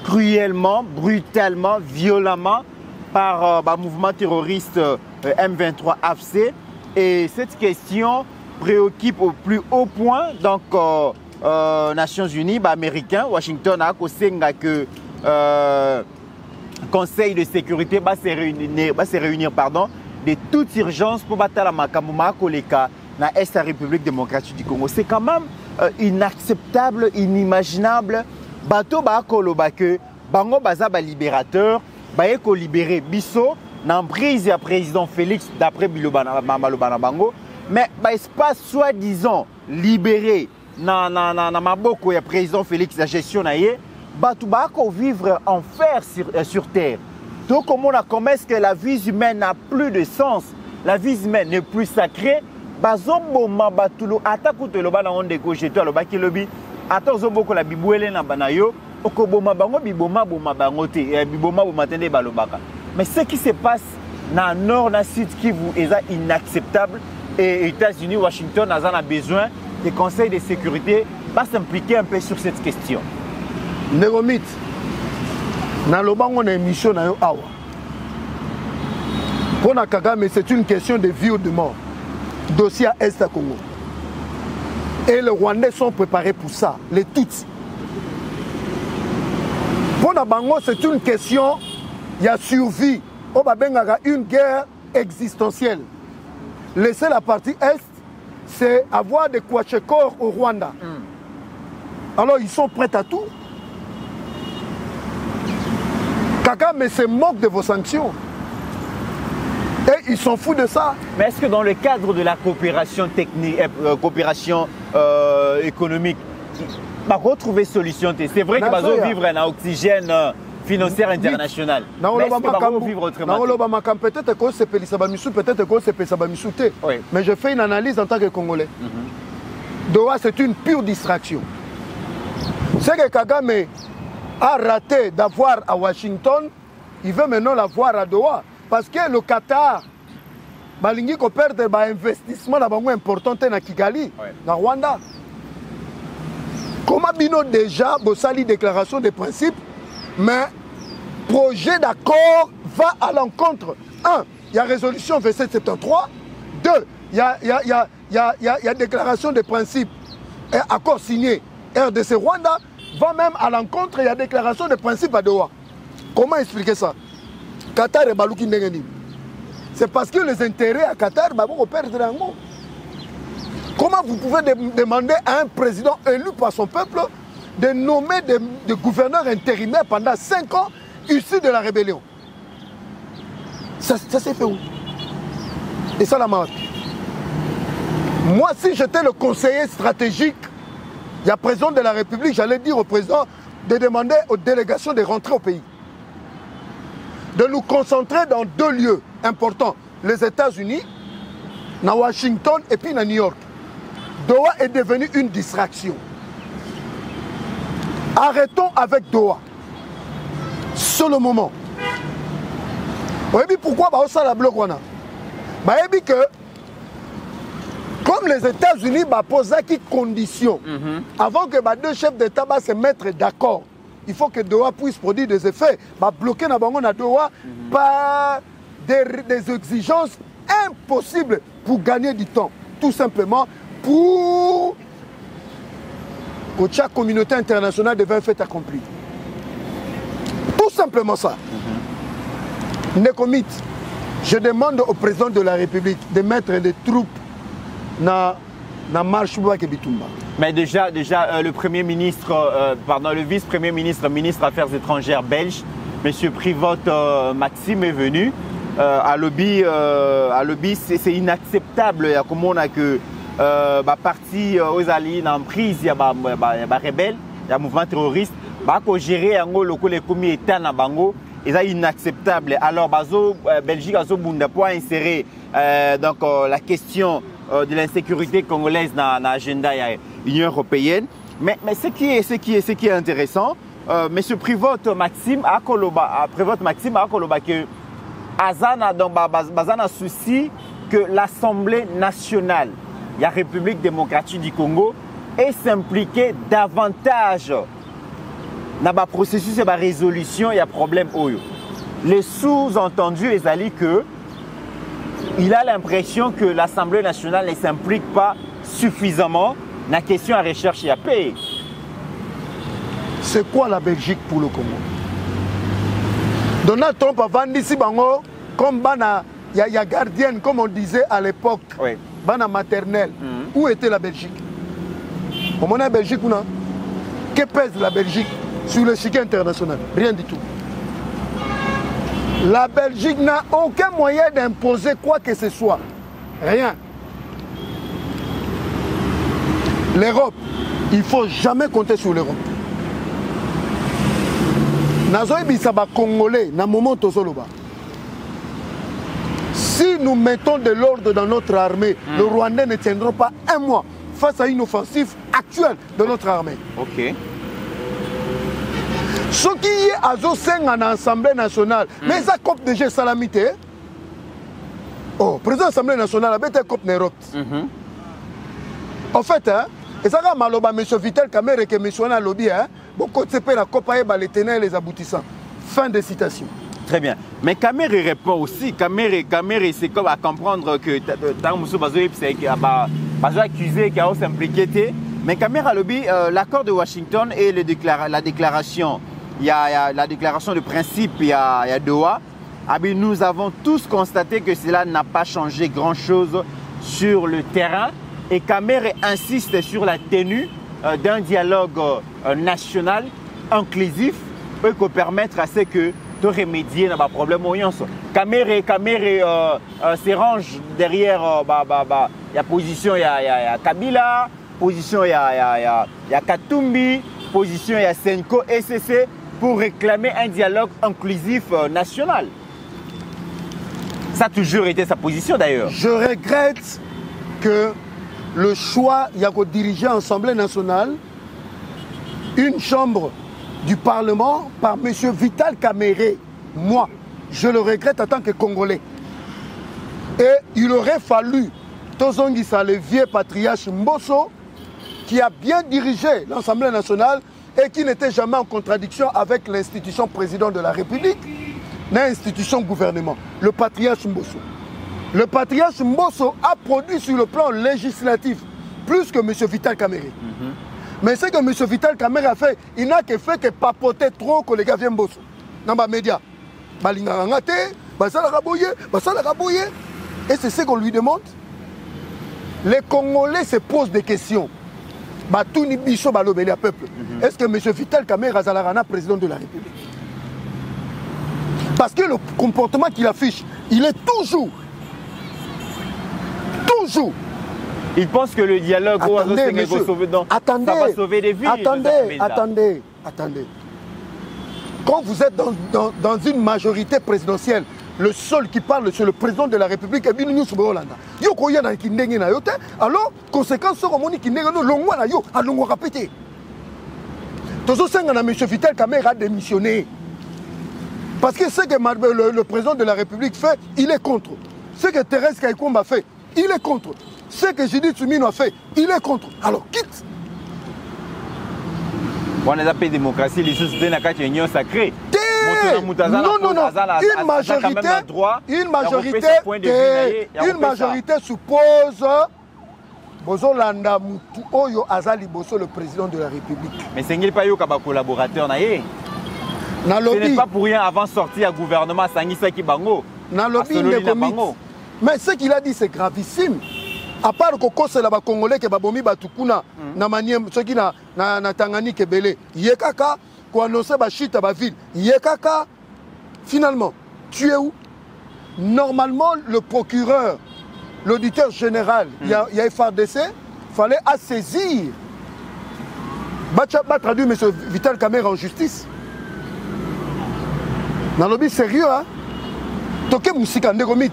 cruellement, brutalement, violemment par le mouvement terroriste M23 AFC. Et cette question préoccupe au plus haut point donc Nations Unies, américains, Washington a que Conseil de sécurité va se réunir de toute urgence pour battre la Makamuma Koleka dans l'Est de la République démocratique du Congo. C'est quand même inacceptable, inimaginable. Bato ba koloba que bango baza ba libérateur, ba eko libérer biso l'emprise du président Félix d'après Bilobana Bango, mais l'espace soi-disant libéré dans maboko ya président Félix la gestion naie, batu bako vivre en fer sur terre. Donc comment est-ce que la vie humaine n'a plus de sens, la vie humaine n'est plus sacrée, bazoboma batulo atakuto loba na onde gauche to loba ki lobi atozoboko la bibwele na banayo okoboma bango biboma boma bango te biboma boma tende balobaka. Mais ce qui se passe dans le nord, dans le sud Kivu est inacceptable et les États-Unis, Washington a besoin des conseils de sécurité va s'impliquer un peu sur cette question. Néromite, dans le banc on a une émission na yo awa. Pour Kagame, c'est une question de vie ou de mort. Dossier à Est à Congo. Et les Rwandais sont préparés pour ça, les Tutsis. Pour Nabango, c'est une question, il y a survie. On va une guerre existentielle. Laisser la partie Est, c'est avoir des Kwachekor au Rwanda. Alors ils sont prêts à tout. Kagame se moque de vos sanctions. Et ils s'en foutent de ça. Mais est-ce que dans le cadre de la coopération technique, coopération économique, va retrouver solution? C'est vrai que va vivre un oxygène financier international. Mais est-ce que va vivre autrement? Peut-être que c'est Pélisabamisou, peut-être que c'est Pélisabamisou. Mais je fais une analyse en tant que Congolais. Doha, c'est une pure distraction. C'est que Kagame a raté d'avoir à Washington, il veut maintenant l'avoir à Doha. Parce que le Qatar, il a perdu un investissement important dans Kigali, dans Rwanda. Comment Bino déjà, Bossali déclaration de principe, mais projet d'accord va à l'encontre. 1, il y a résolution 2773. 2, il y a déclaration de principe et accord signé. RDC Rwanda va même à l'encontre, il y a déclaration de principe à Doha. Comment expliquer ça? Qatar et Balouki Ndengeni. C'est parce que les intérêts à Qatar vont perdre un mot. Comment vous pouvez demander à un président élu par son peuple de nommer des gouverneurs intérimaires pendant 5 ans issus de la rébellion? Ça s'est fait où? Et ça la marque. Moi, si j'étais le conseiller stratégique, il y a président de la République, j'allais dire au président de demander aux délégations de rentrer au pays. De nous concentrer dans 2 lieux importants, les États-Unis, à Washington et puis à New York. Doha est devenu une distraction. Arrêtons avec Doha. C'est le moment. Vous savez pourquoi ça la bloque? Vous savez que comme les États-Unis posent des conditions, avant que les 2 chefs d'État se mettent d'accord, il faut que Doha puisse produire des effets. Bloquer na Doha par des exigences impossibles pour gagner du temps. Tout simplement pour que chaque communauté internationale devienne fait accompli. Tout simplement ça. Nekomit, je demande au président de la République de mettre des troupes dans la marche Bitumba. Mais déjà le Premier ministre, le vice-premier ministre, ministre des Affaires étrangères belge, M. Privote Maxime est venu. À lobby, c'est inacceptable. Comme on a que parti aux alliés en prise, il y a des rebelles, il y a un mouvement terroriste, il gérer les commis états dans Bango, c'est inacceptable. Alors, Belgique a inséré la question de l'insécurité congolaise dans l'agenda de l'Union européenne. Mais ce qui est intéressant, M. Privote Maxime a que Azana souci que l'Assemblée nationale, la République démocratique du Congo, est s'impliquer davantage dans le processus de résolution et problème. Les sous-entendus, les alliés que il a l'impression que l'Assemblée nationale ne s'implique pas suffisamment dans la question de recherche et à paix. C'est quoi la Belgique pour le Congo? Donald Trump a vendu ici comme il y a gardienne, comme on disait à l'époque, bana maternelle. Où était la Belgique? On a la Belgique ou non? Que pèse la Belgique sur le chiquet international? Rien du tout. La Belgique n'a aucun moyen d'imposer quoi que ce soit. Rien. L'Europe, il ne faut jamais compter sur l'Europe. Congolais, na moment tozoloba. Si nous mettons de l'ordre dans notre armée, le Rwandais ne tiendra pas un mois face à une offensive actuelle de notre armée. Ok. Ce qui est à Zoseng en Assemblée nationale, mais ça coupe déjà salamité. Oh, président de l'Assemblée nationale, il a été coupe Nairobi. En fait, et ça va maloba M. Vital Kamerhe que M. Wana lobby, beaucoup de CP la COP les tenants et les aboutissants. Fin de citation. Très bien. Mais Kamerhe répond aussi. Kamerhe c'est comme à comprendre que tant que M. accusé qui a aussi impliqué. Mais Kamerhe a lobby l'accord de Washington et la déclaration. Il y a la déclaration de principe, il y a Doha. Nous avons tous constaté que cela n'a pas changé grand-chose sur le terrain. Et Kamerhe insiste sur la tenue d'un dialogue national inclusif pour permettre à ce que de remédier à des problèmes. Kamerhe se range derrière la position, il y a Kabila, position, il y a Katumbi, position, il y a Senko, SCC, pour réclamer un dialogue inclusif national. Ça a toujours été sa position d'ailleurs. Je regrette que le choix, il y a qu'au diriger l'Assemblée nationale, une chambre du Parlement par M. Vital Kamerhe. Moi, je le regrette en tant que Congolais. Et il aurait fallu Tozongisa, le vieux patriarche Mbosso, qui a bien dirigé l'Assemblée nationale et qui n'était jamais en contradiction avec l'institution président de la République, l'institution gouvernement, le patriarche Mbosso. Le patriarche Mbosso a produit sur le plan législatif plus que M. Vital Kamerhe. Mais ce que M. Vital Kamerhe a fait, il n'a que fait que papoter trop que les gars viennent Mbosso. Dans les médias. Et c'est ce qu'on lui demande. Les Congolais se posent des questions. Est-ce que M. Vital Kamerhe est président de la République? Parce que le comportement qu'il affiche, il est toujours. Il pense que le dialogue ça va sauver des vies. Attendez. Quand vous êtes dans une majorité présidentielle, le seul qui parle, c'est le président de la République, et bien nous sommes Hollande. Alors, conséquence sur le qui n'est pas le répéter. M. Vital Kamerhe a démissionné. Parce que ce que le président de la République fait, il est contre. Ce que Thérèse Kaikomba a fait, il est contre. Ce que Judith Soumino a fait, il est contre. Alors quitte. On a appelé démocratie, les sociétés n'ont qu'à union sacrée. Non. Une majorité suppose Bozolanda Mutu Oyo Azali Bosso, le président de la République. Mais ce n'est pas yo kaba collaborateur na ye. Ce n'est pas pour rien avant de sortir au gouvernement Sangisa Kibango. Mais ce qu'il a dit, c'est gravissime. À part que c'est les Congolais qui ont Batukuna, ceux qui na Tanganyika et Belé, Yekaka, qui ont annoncé la chute à la ville, Yekaka, finalement, tu es où? Normalement, le procureur, l'auditeur général, il y a FARDC, il fallait assaisir. Va traduire M. Vital Kamerhe en justice. Dans le lobby sérieux, hein? Toké Moussika Ndegomit.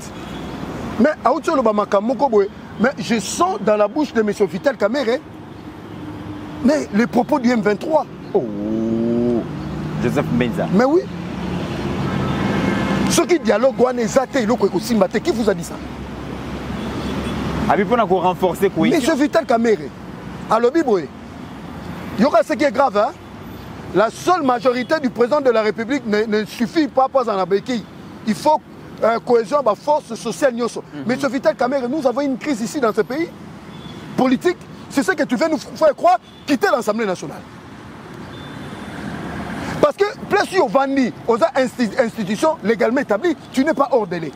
Mais je sens dans la bouche de M. Vital Kamerhe mais les propos du M23. Oh, Joseph Menza. Mais oui. Ceux qui dialoguent, qui vous a dit ça? Pour renforcer M. Vital Kamerhe, à l'Obiboé, il y aura ce qui est grave. Hein? La seule majorité du président de la République ne suffit pas en Abéki. Il faut cohésion, force sociale. Mais M. Vital Kamerhe, nous avons une crise ici dans ce pays politique. C'est ce que tu veux nous faire croire, quitter l'Assemblée nationale. Parce que, plus au Vandi, aux institutions légalement établies, tu n'es pas ordonné.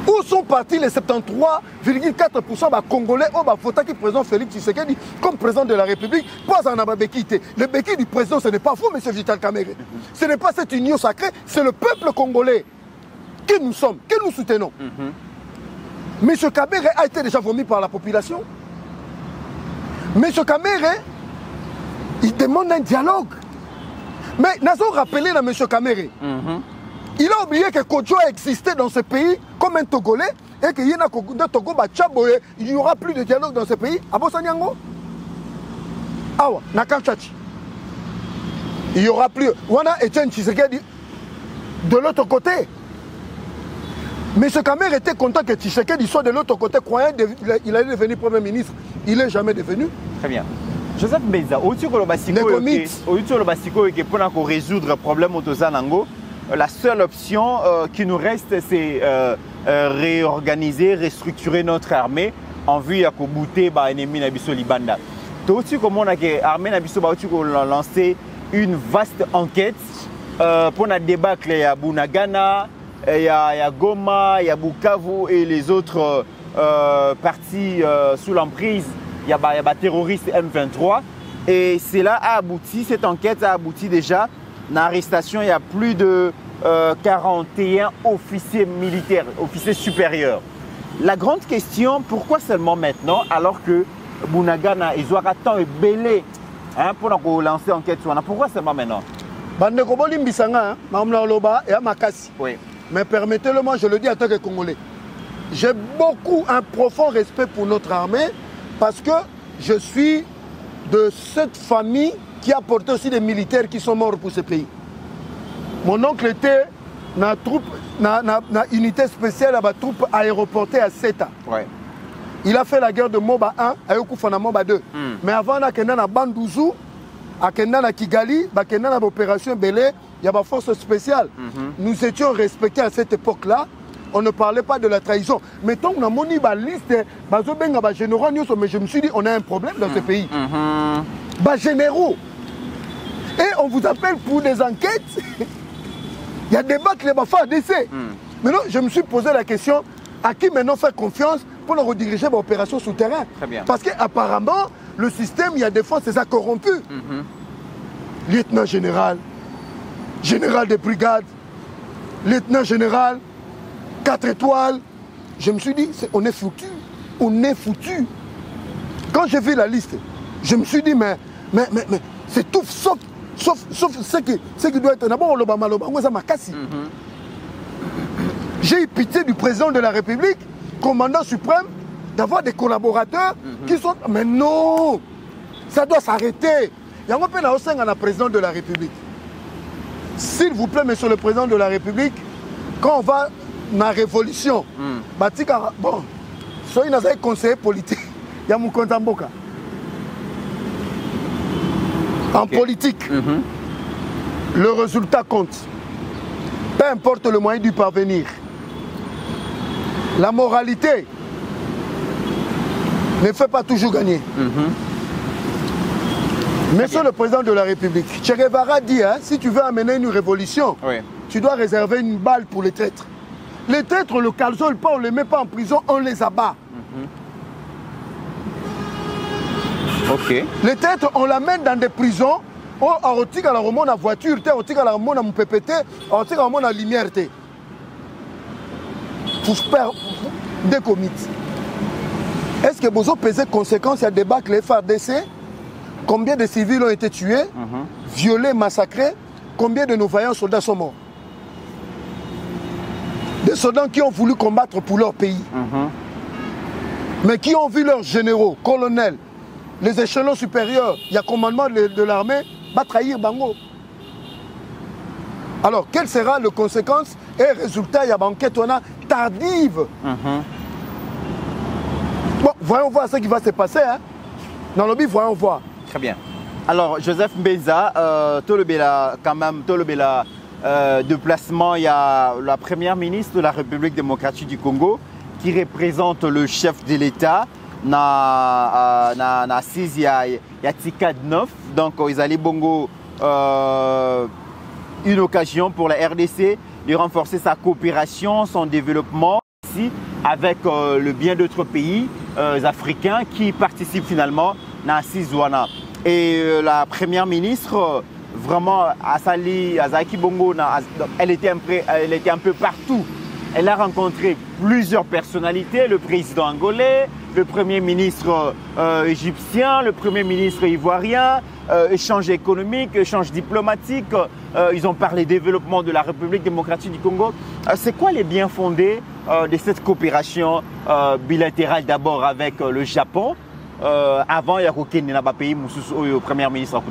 Où sont partis les 73,4% des Congolais au voté qui président Félix Tshisekedi comme président de la République? Pas en Ababeki. Le béki du président, ce n'est pas vous, M. Vital Kamerhe. Ce n'est pas cette union sacrée, c'est le peuple congolais que nous sommes, que nous soutenons. M. Kamerhe a été déjà vomi par la population. M. Kamerhe, il demande un dialogue. Mais nous avons rappelé à M. Kamerhe. Il a oublié que Kodjo existait dans ce pays comme un Togolais et qu'il y a Togo, il n'y aura plus de dialogue dans ce pays. À Bossanyango, Awa, Nakanchachi. Il n'y aura plus. Wana Etienne Tshisekedi de l'autre côté. Mais ce Kamerhe était content que Tshisekedi soit de l'autre côté, croyant qu'il allait devenir Premier ministre. Il n'est jamais devenu. Très bien. Joseph Mbeza, au-dessus de pour résoudre le problème au Tozanango, la seule option qui nous reste, c'est réorganiser, restructurer notre armée en vue de bouter l'ennemi Nabiso Libanda. Aussi, comme on a l'armée Nabiso lancé une vaste enquête pour la débâcle. Il y a Bunagana, il y a Goma, il y a Bukavu et les autres parties sous l'emprise. Il y a des terroristes M23. Et cela a abouti, cette enquête a abouti déjà. Dans l'arrestation, il y a plus de 41 officiers militaires, officiers supérieurs. La grande question, pourquoi seulement maintenant, alors que Bunagana et Zouaratan est belé pour lancer l'enquête sur pourquoi seulement maintenant? Oui. Mais permettez-le, moi je le dis en tant que Congolais. J'ai un profond respect pour notre armée parce que je suis de cette famille qui a porté aussi des militaires qui sont morts pour ce pays. Mon oncle était dans la unité spéciale à la troupe aéroportée à Seta. Ouais. Il a fait la guerre de Moba 1 à Yokufana Moba 2. Mais avant, il y a na Bandouzu, il y a Kigali, il y a l'opération Belé, il y a la force spéciale. Nous étions respectés à cette époque-là. On ne parlait pas de la trahison. Mais tant qu'on a moni la liste, mais je me suis dit, on a un problème dans ce pays. Généraux. Et on vous appelle pour des enquêtes. Il y a des débats que les bafas d'essai. Maintenant, je me suis posé la question, à qui maintenant faire confiance pour rediriger l'opération souterraine? Parce qu'apparemment, le système, il y a des fois, c'est ça corrompu. Lieutenant général, général de brigade, lieutenant général, 4 étoiles. Je me suis dit, on est foutu. On est foutu. Quand j'ai vu la liste, je me suis dit, mais c'est tout sauf ce qui doit être d'abord l'Obama, ça m'a cassé. J'ai eu pitié du président de la République, commandant suprême, d'avoir des collaborateurs qui sont... Mais non, ça doit s'arrêter. Il y a un peu le président de la République. S'il vous plaît, monsieur le président de la République, quand on va dans la révolution, bon, soyez dans un conseiller politique, il y a mon compte en boca. En politique, le résultat compte. Peu importe le moyen d'y parvenir. La moralité ne fait pas toujours gagner. Monsieur le président de la République, Che Guevara dit, si tu veux amener une révolution, tu dois réserver une balle pour les traîtres. Les traîtres, le calzole pas, on ne les met pas en prison, on les abat. Les traîtres, on l'amène dans des prisons. On a la remone à voiture, on a la remone à mon PPT, on a la remone à lumière. Pour faire des comités. Est-ce que vous avez pesé conséquences à débat que les FARDC? Combien de civils ont été tués, violés, massacrés? Combien de nos vaillants soldats sont morts? Des soldats qui ont voulu combattre pour leur pays. Mais qui ont vu leurs généraux, colonels, les échelons supérieurs, il y a commandement de l'armée, va trahir Bango. Alors, quelle sera la conséquence et résultat? Il y a une enquête tardive. Bon, voyons voir ce qui va se passer. Dans le but, voyons voir. Très bien. Alors, Joseph Mbeza, quand même, déplacement, il y a la première ministre de la République démocratique du Congo qui représente le chef de l'État. Na 6 il y a TICAD 9, donc ils allaient bongo une occasion pour la RDC de renforcer sa coopération, son développement. avec le bien d'autres pays africains qui participent finalement dans Sizwana. Et la première ministre, vraiment, Azaki Bongo, elle était un peu partout. Elle a rencontré plusieurs personnalités, le président angolais, le premier ministre égyptien, le premier ministre ivoirien, échange économique, échange diplomatique. Ils ont parlé développement de la République démocratique du Congo. C'est quoi les biens fondés de cette coopération bilatérale d'abord avec le Japon avant il y a un pays le premier ministre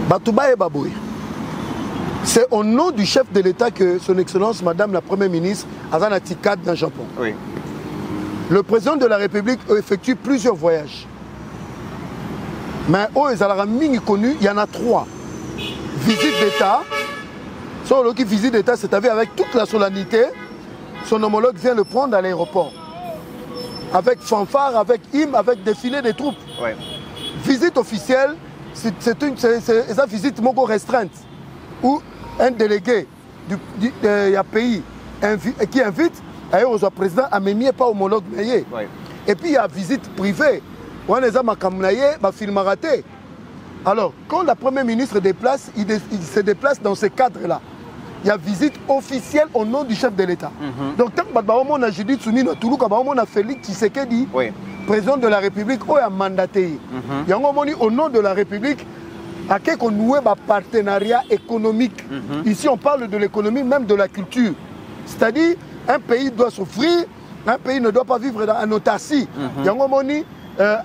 Batouba et Baboui. C'est au nom du chef de l'État que son Excellence, Madame la Première ministre, Azana Tikad dans le Japon. Oui. Le président de la République effectue plusieurs voyages. Mais au Ezalarami connu, il y en a 3. Visite d'État. Son visite d'État, c'est-à-dire avec toute la solennité, son homologue vient le prendre à l'aéroport. Avec fanfare, avec hymne, avec défilé des troupes. Oui. Visite officielle, c'est une visite mogo restreinte. Où un délégué du pays qui invite, le président a même pas homologue. Oui. Et puis il y a visite privée. On a film raté. Alors, quand la première ministre déplace, il se déplace dans ce cadre-là. Il y a visite officielle au nom du chef de l'État. Donc, tant que on a Judith Souni, on a Félix Tshisekedi, président de la République, on a mandaté. Au nom de la République, à quel qu'on noue un partenariat économique. Ici, on parle de l'économie, même de la culture. C'est-à-dire, un pays doit s'offrir, un pays ne doit pas vivre en autarcie. La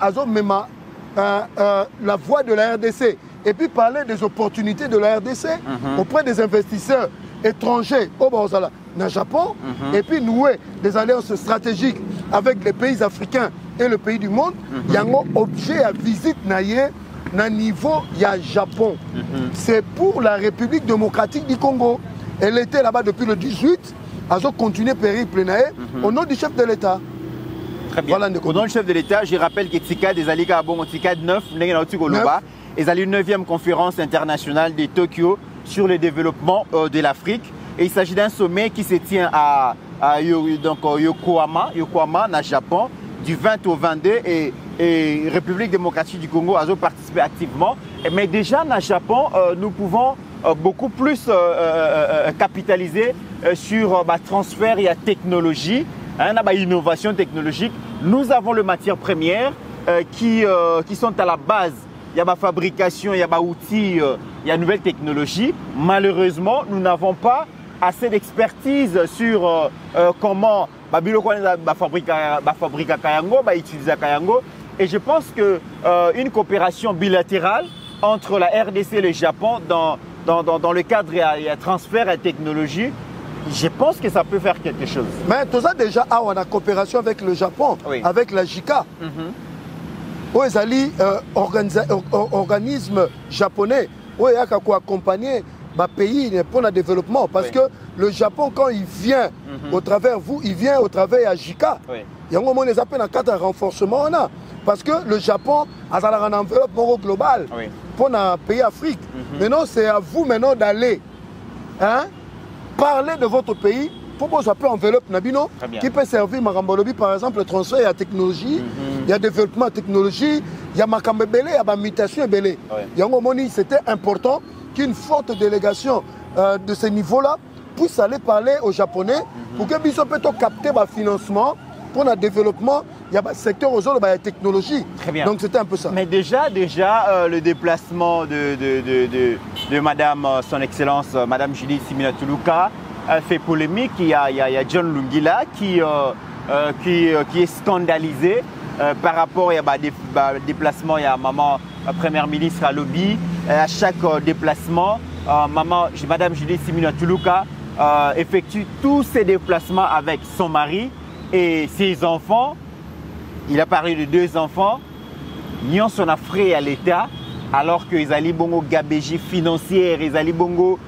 voix de la RDC. Et puis parler des opportunités de la RDC auprès des investisseurs étrangers au Japon. Et puis nouer des alliances stratégiques avec les pays africains et le pays du monde. Il y a un objet à visite na niveau il y a Japon. C'est pour la République démocratique du Congo. Elle était là-bas depuis le 18. Elle a continué périple au nom du chef de l'État. Très bien. Voilà, au nom du chef de l'État, je rappelle que TICAD est allé à TICAD 9, ils allaient une 9e conférence internationale de Tokyo sur le développement de l'Afrique. Et il s'agit d'un sommet qui se tient à Yokohama, dans Japon, du 20 au 22. Et République démocratique du Congo a participé activement. Mais déjà, dans le Japon, nous pouvons beaucoup plus capitaliser sur le transfert et la technologie, innovation technologique. Nous avons les matières premières qui sont à la base. Il y a la fabrication, il y a les outils, il y a nouvelles technologies. Malheureusement, nous n'avons pas assez d'expertise sur comment fabriquer Kayango, utiliser Kayango. Et je pense qu'une coopération bilatérale entre la RDC et le Japon dans le cadre de transfert et technologie, je pense que ça peut faire quelque chose. Mais tout ça déjà, on a coopération avec le Japon, avec la JICA. Où ils allaient organisme japonais, où il y a accompagner le pays pour le développement. Parce que le Japon, quand il vient au travers vous, il vient au travers de JICA. Il y a un moment où ils appellent un cadre de renforcement. Parce que le Japon a un enveloppe global pour le pays Afrique. Maintenant, c'est à vous maintenant d'aller parler de votre pays pour que vous ayez enveloppe Nabino qui peut servir Marambolobi, par exemple, le transfert, il y a technologie, il y a développement de technologie, il y a Makambebele, il y a la mutation Belé. Il y a un moment où c'était important qu'une forte délégation de ce niveau-là puisse aller parler aux Japonais pour que puissent capter le financement pour le développement. Il y a le secteur aux autres, la technologie. Très bien. Donc c'était un peu ça. Mais déjà le déplacement de Madame, son Excellence, Madame Judith Suminwa fait polémique. Il y a John Lungila qui est scandalisé par rapport à déplacement. Il y a maman première ministre à lobby. À chaque déplacement, Madame Judith Suminwa effectue tous ses déplacements avec son mari et ses enfants. Il a parlé de 2 enfants. Ils sont frais à l'État alors qu'ils allaient bongo gabégie financière, ils allaient bongo,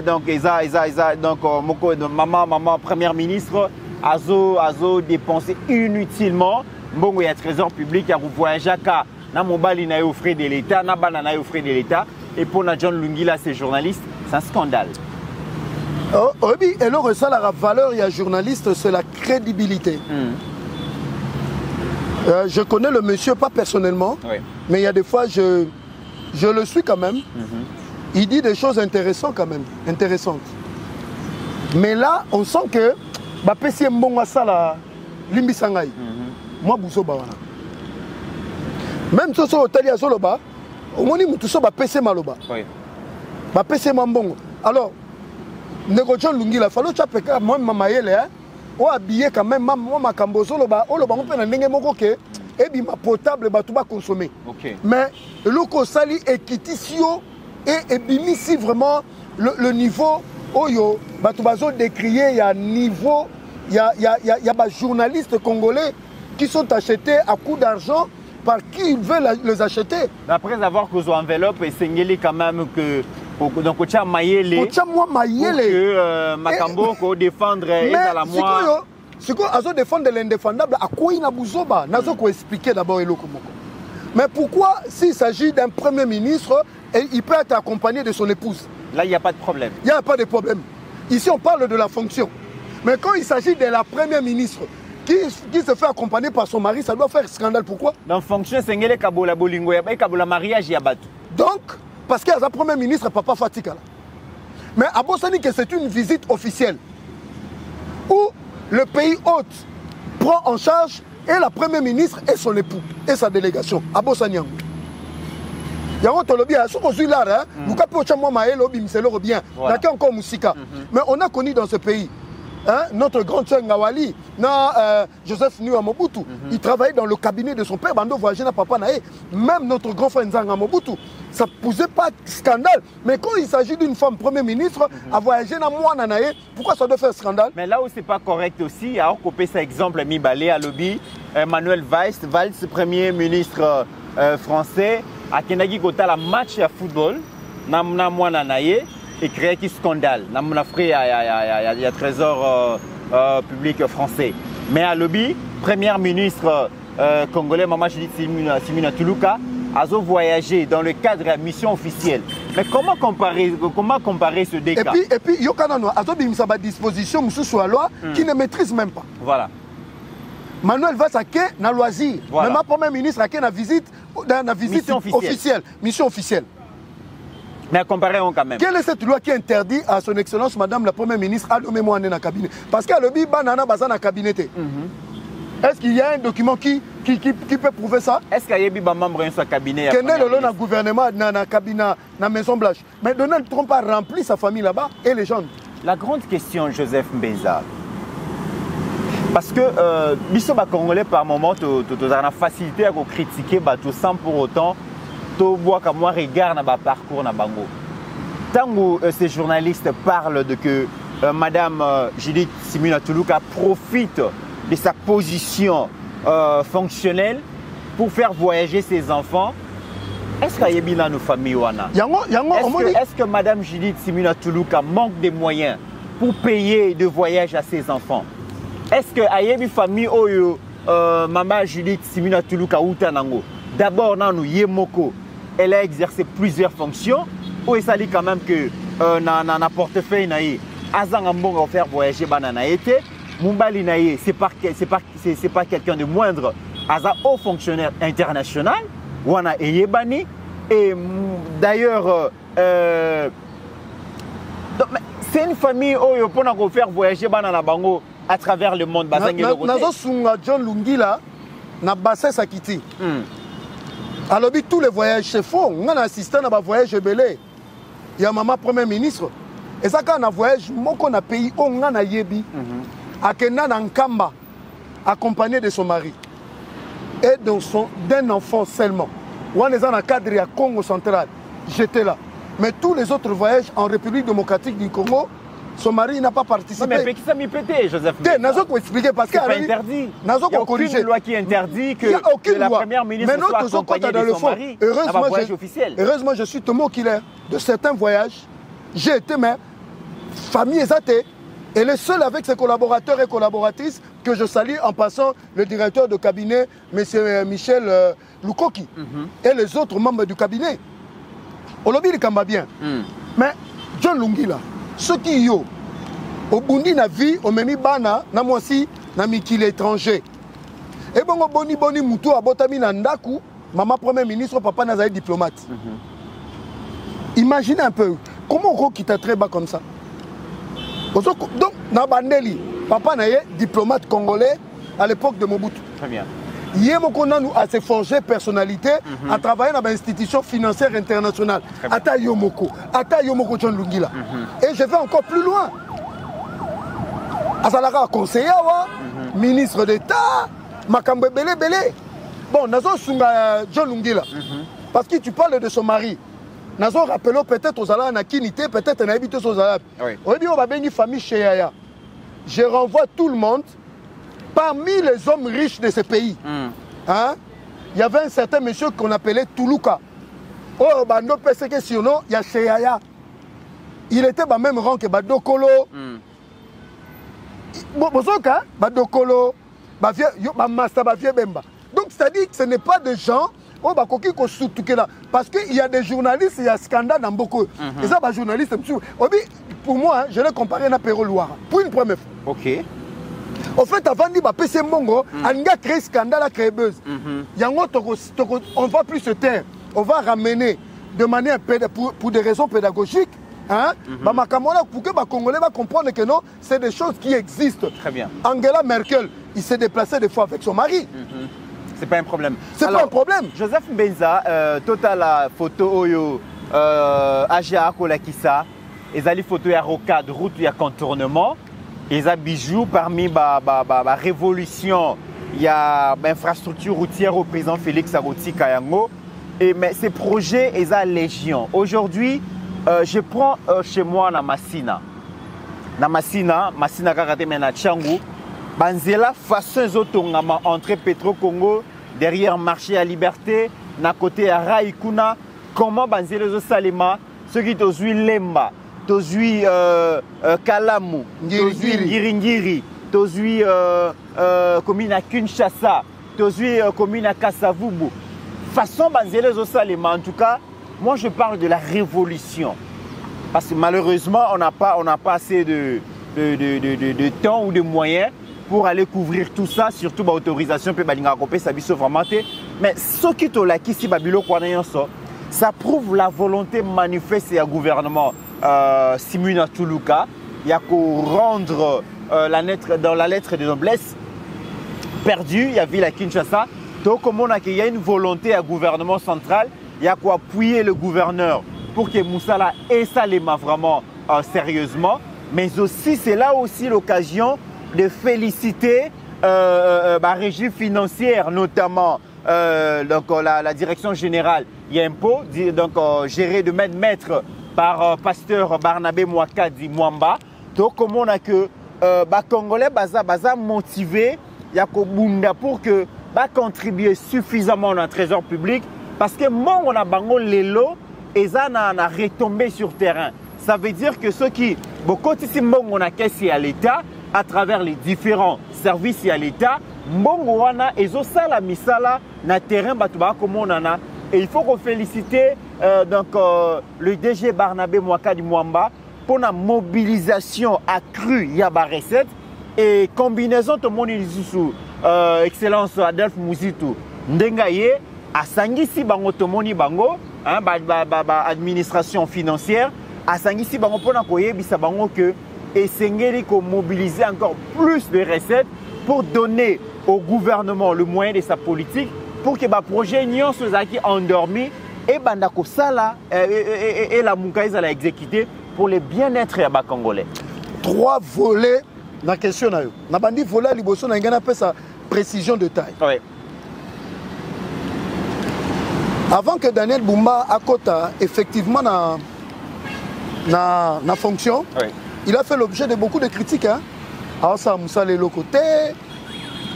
donc maman première ministre azo dépensé inutilement. Bongo il y a trésor public, il y a voyage à na mobile na aux frais de l'État, na banana aux frais de l'État. Et pour John Lungila, ces journalistes, c'est un scandale. Oui, et là, ça, la valeur, il y a journaliste, c'est la crédibilité. Je connais le monsieur, pas personnellement, mais il y a des fois, je le suis quand même. Il dit des choses intéressantes quand même, intéressantes. Mais là, on sent que, Pessi Mbonga Sala, Limbi Sangai, moi, Bousso Bawana. Même si on est à Zoloba, au moins, tout ça, Pessi Maloba. Pessi Mambongo. Alors, négociant Lungi, il a fallu que moi, Mamayele, on a habillé quand même, moi, ma Cambozo, on peut n'enlever et bien potable, tout va consommer. Mais le Kosali est quittitio et bimisi vraiment le niveau. Oyo, Batubazo décrié, il y a niveau, il y a des journalistes congolais qui sont achetés à coup d'argent par qui ils veulent les acheter. Après avoir causé enveloppe, et c'est quand même que donc Ocha Mayele, que Makambo ko défendre à la moi. C'est quoi azo défendre l'indéfendable à quoi il n'a bouzoba, nazo ko expliquer d'abord eloko moko. Mais pourquoi s'il s'agit d'un premier ministre, il peut être accompagné de son épouse? Là, il n'y a pas de problème. Il n'y a pas de problème. Ici, on parle de la fonction. Mais quand il s'agit de la première ministre qui se fait accompagner par son mari, ça doit faire scandale. Pourquoi? Dans fonction, c'est le Kabola Bolingo, il y a le mariage, il y a battu. Donc, parce qu'il y a la première ministre, Papa Fatika. Mais à Bossani, c'est une visite officielle où le pays hôte prend en charge et la première ministre et son époux et sa délégation à Bossani. Mais on a connu dans ce pays notre grand sœur Ngawali, Joseph Nua Mobutu. Il travaillait dans le cabinet de son père, Bando voyageait à Papa Naé. Même notre grand frère Nzanga Mobutu. Ça ne posait pas de scandale. Mais quand il s'agit d'une femme premier ministre, à voyager dans Moana Naé, pourquoi ça doit faire scandale? Mais là où c'est pas correct aussi, alors qu'on peut cet exemple, Mibale à lobby, Manuel Valls, premier ministre français, à Kenagi Kota la match à football, namna Moana Naé, et créé qui scandale. Namna frère, il y a trésor public français. Mais à lobby, premier ministre congolais, Mama Judith Simina Tuluka, a voyagé dans le cadre de la mission officielle. Mais comment comparer ce décas? Et puis, Yokanano, a une disposition sur la loi qui ne maîtrise même pas. Voilà. Manuel Valls a na loisir. Voilà. Même ma premier ministre a na visite officielle. Mission officielle. Mais comparons quand même. Quelle est cette loi qui interdit à son excellence Madame la première ministre à nommer moi dans le cabinet? Parce qu'à l'objet, banana bazan dans cabinet. Est-ce qu'il y a un document qui peut prouver ça? Est-ce qu'il y a un membre dans ce cabinet? Quel est le gouvernement dans le cabinet, dans la Maison Blanche? Mais Donald Trump a rempli sa famille là-bas et les gens. La grande question, Joseph Mbeza, parce que les Congolais par moment, tu as la facilité à critiquer tout sans pour autant voir que moi regarde dans parcours na bango. Tant que ces journalistes parlent de que Madame Judith Simina Tuluka profite de sa position fonctionnelle pour faire voyager ses enfants, est-ce qu'il y a bien nos familles? Est-ce que Madame Judith Simina Tuluka manque de moyens pour payer de voyage à ses enfants? Est-ce qu'il y a une famille où Maman Judith Simina Tuluka Outanango, d'abord, nous Yemoko, elle a exercé plusieurs fonctions, ou il s'agit quand même que dans le portefeuille, Azangambon va faire voyager Bananaïte, Mumbali Naïe, c'est pas quelqu'un de moindre, Aza haut fonctionnaire international, Wana Eyebani, et d'ailleurs, c'est une famille où on peut faire voyager Banana Bango à travers le monde. John Lungila, na Bassé Sakiti. Alors, tous les voyages, c'est faux. On a assisté à un voyage belé. Il y a maman premier ministre. Et ça, quand on a voyage, on a pays, on a yebi. À Kenan Nkamba, accompagné de son mari. Et d'un enfant seulement. On est dans le cadre de Congo central. J'étais là. Mais tous les autres voyages en République démocratique du Congo, son mari n'a pas participé. Non, mais qui ça m'y pété, Joseph? Nazo pour expliquer parce que c'est pas interdit. Il n'y a aucune loi qui interdit que la première ministre soit accompagnée de son mari à un voyage officiel. Heureusement, je suis Tomo Killer de certains voyages. J'ai été mais famille exatée. Et le seul avec ses collaborateurs et collaboratrices que je salue en passant le directeur de cabinet, M. Michel Lukoki, et les autres membres du cabinet. On l'a dit, il bien. Mais John Lungila, ceux qui y ont, Au bundi na vie, on memi bana, na mwasi, na mikili étranger. Et bon, boni moutou a botami na ndaku, maman premier ministre, papa n'a diplomate. Imaginez un peu, comment on quitte très bas comme ça? Donc, na bandeli, papa n'a diplomate congolais à l'époque de Mobutu. Très bien. Hier, on a se forger personnalité à travailler dans une institution financière internationale. Ata Yomoko John Lungila. Et je vais encore plus loin. Azalara conseiller, ministre d'État, Makambe Belé. Bon, Nazo Sunga John Lungila. Parce que tu parles de son mari. Nazo rappelons peut-être aux Alans na Kinité, peut-être na habité aux Alans. On dit on va bénir famille chez Yaya. Je renvoie tout le monde. Parmi les hommes riches de ce pays, hein, il y avait un certain monsieur qu'on appelait Toulouka. Oh, Bando Peseke surnom, il y a Cheyaya. Il était au même rang que Badokolo. Bozoka, Badokolo, Masta Bavie Bemba. Donc, c'est-à-dire que ce n'est pas des gens oh, parce qu'il y a des journalistes, il y a un scandale dans beaucoup. Et ça, les journalistes, pour moi, je l'ai comparé à Péro Loire. Pour une première fois. Ok. En fait, avant de PC Mongo, on a créé scandale, a créé buzz. On ne va plus se taire. On va ramener de manière pour des raisons pédagogiques. Hein? Pour que les Congolais comprennent que non, c'est des choses qui existent. Très bien. Angela Merkel, il s'est déplacé des fois avec son mari. C'est pas un problème. C'est pas un problème. Joseph Mbenza, total la photo oyo Aja Kolakisa, ezali photo ya rocade, route ya contournement, eza bijoux parmi la révolution, il y a infrastructure routière au président Félix Aroti Kayango. Et mais ces projets eza légion. Aujourd'hui, je prends chez moi na Massina Kakate mena Tchangu. Banzela façon zotongama entre Petro Congo derrière marché à liberté na côté à Raikuna comment banzela zo salema ceux qui tozui Lemba tozui Kalamu tozui Ngiringiri tozui commune à Kinshasa tozui commune à Kasavubu façon banzela zo salema. En tout cas moi je parle de la révolution parce que malheureusement on n'a pas assez de temps ou de moyens pour aller couvrir tout ça, surtout l'autorisation peut vraiment. Mais ce qui est là, ça prouve la volonté manifeste du gouvernement Simuna Toulouka. Il y a qu'à rendre dans la lettre de noblesse perdue, il y a vu la Kinshasa. Donc, comme on a qu'il y a une volonté à gouvernement central, il y a qu'à appuyer le gouverneur pour que Moussala ait ça les mains vraiment sérieusement. Mais aussi, c'est là aussi l'occasion de féliciter la régie financière, notamment donc, la direction générale Yempo, donc gérée de maître par pasteur Barnabé Mwakadi Mwamba. Donc, comme on a que les Congolais sont motivés pour que contribuer suffisamment dans le trésor public parce que moi, on a bango lelo et ça a retombé sur terrain. Ça veut dire que ceux qui beaucoup on a caissé à l'État à travers les différents services à l'État, mbongo wana ezosa la misala na terrain batuba comme on en a. Et il faut qu'on félicite le DG Barnabé Mwakadi Mwamba pour la mobilisation accrue yaba recette et combinaison tout le monde sous excellence Adolphe Mouzitou ndengaye asangisi bango tomoni bango hein, administration financière asangisi bango pona koyebisa bango que et Sengeli qu'on mobiliser encore plus de recettes pour donner au gouvernement le moyen de sa politique pour que les projets n'y soient endormis et Bandako Sala et la Moukaïs à la exécuter pour le bien-être des Congolais. 3 volets dans la question. Na bandi volet liboso na ngana pesa précision de taille. Oui. Avant que Daniel Bumba Akota effectivement na fonction. Oui. Il a fait l'objet de beaucoup de critiques. Hein? Alors ça, Moussa est l'autre côté,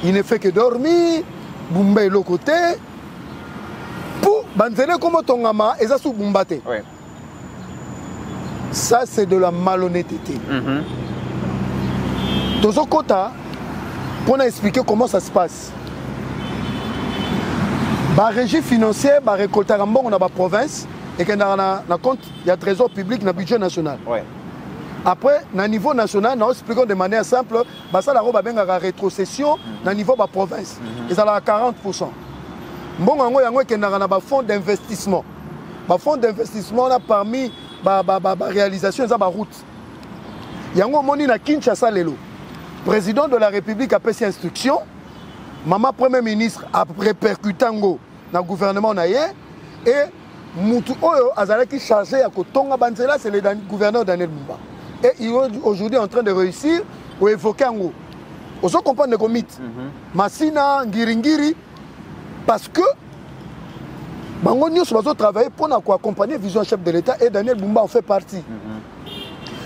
il ne fait que dormir, Bumba est l'autre côté. Pour Banzele comme Tongama, et ça sous Bumbate. Oui. Ça, c'est de la malhonnêteté. Dans ce côté, pour nous expliquer comment ça se passe. La régie financière, la récolte on a la province, et qu'on a compte, il y a trésor public, il y a budget national. Oui. Après, au niveau national, nous expliquons de manière simple, ça la rétrocession au niveau de la province. Ils ont 40%. Bon, il y a un fonds d'investissement. Le fonds d'investissement, parmi les réalisations, il y a une route. Il y a un Kinshasa, le président de la République a fait ses instructions. Maman Premier ministre a répercuté dans le gouvernement. Et Moutou Oyo a chargé à Kotonga Banzela, c'est le gouverneur Daniel Bumba. Et il est aujourd'hui en train de réussir à évoquer en haut. Vous comprenez le mythe. Massina, Ngiringiri, parce que Bango News va travailler pour accompagner la vision chef de l'État et Daniel Bumba en fait partie.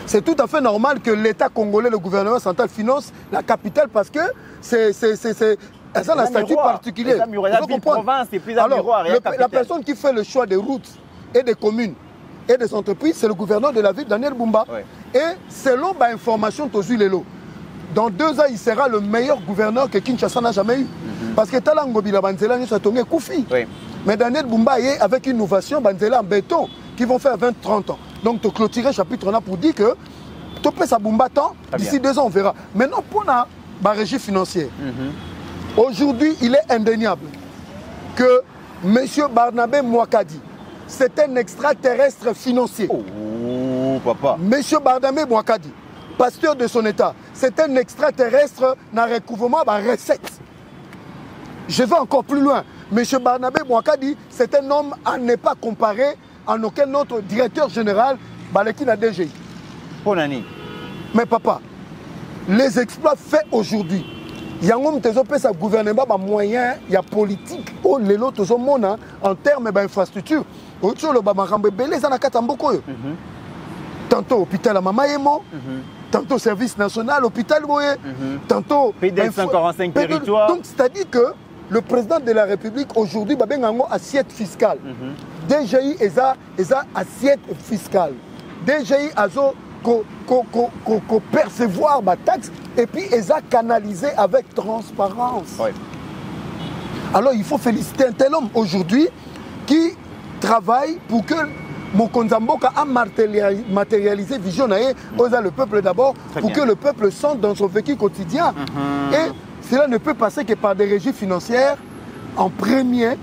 C'est tout à fait normal que l'État congolais, le gouvernement central finance la capitale parce que c'est un statut particulier. Alors, la personne qui fait le choix des routes et des communes et des entreprises, c'est le gouverneur de la ville, Daniel Bumba. Ouais. Et selon l'information Tozulelo, dans 2 ans, il sera le meilleur gouverneur que Kinshasa n'a jamais eu. Parce que Talango Banzela nous a tombé Koufi. Mais Daniel Bumba est avec une innovation Banzela en béton qui vont faire 20-30 ans. Donc, tu clôturer le chapitre là pour dire que tu peux ça Bumba tant, d'ici 2 ans, on verra. Maintenant, pour la régie financière, aujourd'hui, il est indéniable que M. Barnabé Mouakadi, c'est un extraterrestre financier. Oh, papa. M. Barnabé Mouakadi, pasteur de son État, c'est un extraterrestre dans le recouvrement de recettes. Je vais encore plus loin. M. Barnabé Mouakadi, c'est un homme à ne pas comparer à aucun autre directeur général qui n'a DGI. Mais papa, les exploits faits aujourd'hui, il y a un gouvernement moyen, il y a politique, en termes d'infrastructure. Tantôt hôpital à Mamayemo, tantôt service national, hôpital tantôt PDL 145 territoires. Donc c'est-à-dire que le président de la République aujourd'hui a une assiette fiscale. DGI est assiette fiscale. DGI a percevoir ma taxe et puis ils ont canalisé avec transparence. Ouais. Alors il faut féliciter un tel homme aujourd'hui qui travaille pour que Mokonzamboka a matérialisé vision le peuple d'abord pour que le peuple sente dans son vécu quotidien. Et cela ne peut passer que par des régies financières en premier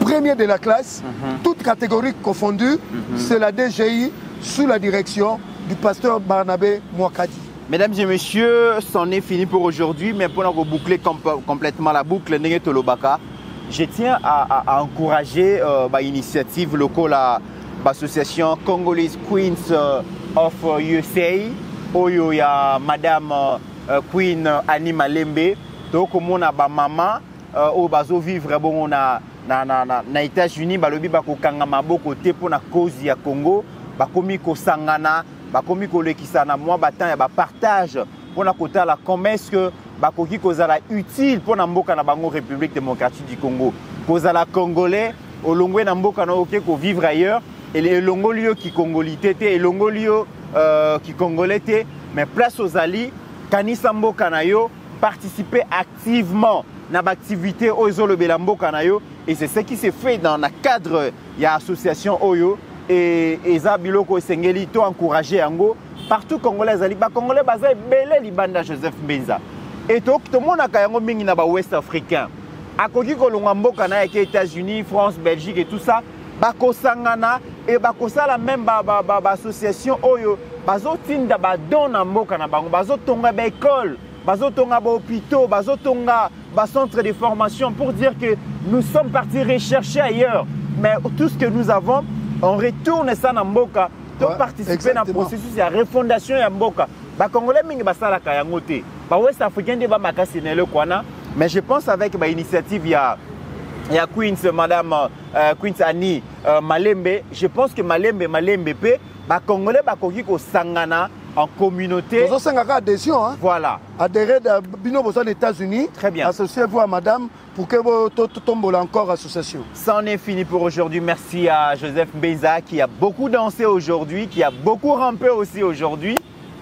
de la classe, toutes catégories confondues, c'est la DGI sous la direction du pasteur Barnabé Mouakadi. Mesdames et messieurs, c'en est fini pour aujourd'hui, mais pour boucler complètement la boucle, je tiens à encourager l'initiative locale, l'association Congolese Queens of USA, où il y a Madame Queen Annie Malembe, donc on a maman, où bazo vivre bon na États-Unis, balobi bako kangama boko te pour la cause ya Congo, bakomi ko sangana, bakomi ko lekisana moi batan ya ba partage pour la kota la commerce que bakoki kozala utile pour na mboka na bango République démocratique du Congo. Kozala congolais olongwe na mboka na oké ko vivre ailleurs et les longolio qui congolité té et longolio qui congolais té mais place aux alliés kanisa mboka na yo participer activement dans l'activité Ozo Belambo Kanayo et c'est ce qui s'est fait dans le cadre de l'association Oyo et Zabiloko Sengeli to encouragé Ango partout congolais ali ba congolais bazay belé libanda Joseph Mbenza et tout le monde a kayango mingi na ba ouest africain akoki kolonga mboka na ya États-Unis, France, Belgique et tout ça bako sangana et bako sala même ba association Oyo bazo tinda ba don na mboka na bango bazo tonga ba école bazo tonga ba hôpitaux bazo tonga ba centre de formation pour dire que nous sommes partis rechercher ailleurs mais tout ce que nous avons on retourne ça na mboka pour participer dans le processus de refondation ya mboka ba congolais mingi basala ka yango te ba ouest africain de ba makasi na le kwana mais je pense avec ba initiative ya Queens madame Queens Annie Malembe je pense que Malembe pe ba congolais ba koki ko sangana en communauté. Vous avez adhésion, hein? Voilà. Adhérer à Bino aux États-Unis. Très bien. Associez-vous à madame pour que vous tombiez encore association. Ça en est fini pour aujourd'hui. Merci à Joseph Mbenza qui a beaucoup dansé aujourd'hui, qui a beaucoup rampé aussi aujourd'hui.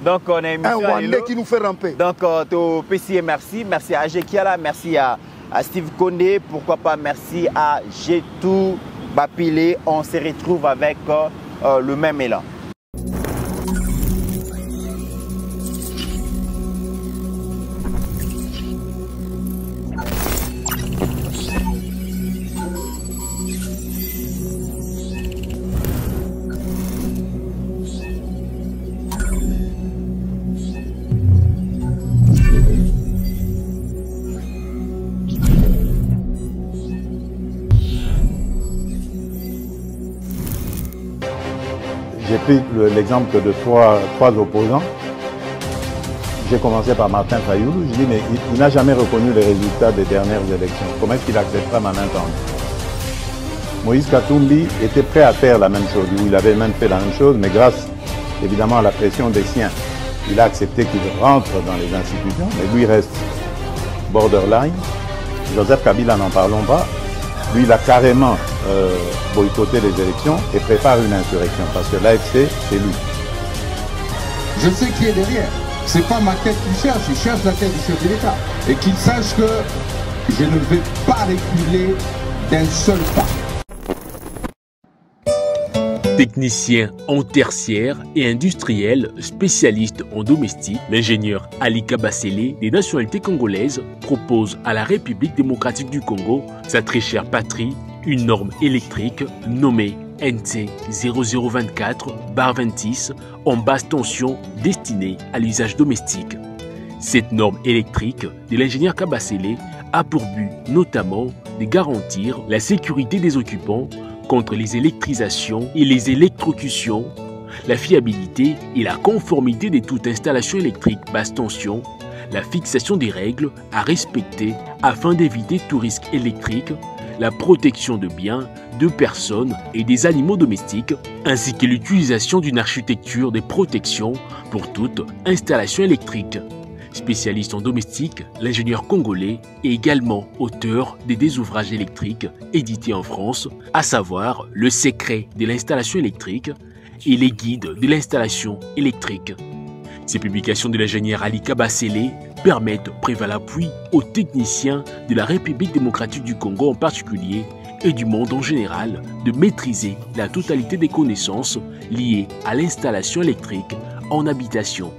Donc on a émission un Rwandais qui nous fait ramper. Donc au PCA merci. Merci à Ajekiala, merci à Steve Kondé. Pourquoi pas merci à Jetou Bapilé. On se retrouve avec le même élan. pris l'exemple de trois opposants. J'ai commencé par Martin Fayoulou. Je dis, mais il n'a jamais reconnu les résultats des dernières élections. Comment est-ce qu'il acceptera ma main tendue? Moïse Katumbi était prêt à faire la même chose. Il avait même fait la même chose, mais grâce évidemment à la pression des siens, il a accepté qu'il rentre dans les institutions, mais lui reste borderline. Joseph Kabila, n'en parlons pas. Lui, il a carrément boycotté les élections et prépare une insurrection parce que l'AFC, c'est lui. Je sais qui est derrière. C'est pas ma tête qu'il cherche, il cherche la tête du chef de l'État. Et qu'il sache que je ne vais pas reculer d'un seul pas. Technicien en tertiaire et industriel spécialiste en domestique, l'ingénieur Ali Kabasele des nationalités congolaises propose à la République démocratique du Congo, sa très chère patrie, une norme électrique nommée NC 0024/26 en basse tension destinée à l'usage domestique. Cette norme électrique de l'ingénieur Kabasele a pour but notamment de garantir la sécurité des occupants contre les électrisations et les électrocutions, la fiabilité et la conformité de toute installation électrique basse tension, la fixation des règles à respecter afin d'éviter tout risque électrique, la protection de biens, de personnes et des animaux domestiques, ainsi que l'utilisation d'une architecture de protection pour toute installation électrique. Spécialiste en domestique, l'ingénieur congolais est également auteur de deux ouvrages électriques édités en France, à savoir Le secret de l'installation électrique et Les guides de l'installation électrique. Ces publications de l'ingénieur Ali Kabasele permettent préval appui aux techniciens de la République démocratique du Congo en particulier et du monde en général de maîtriser la totalité des connaissances liées à l'installation électrique en habitation.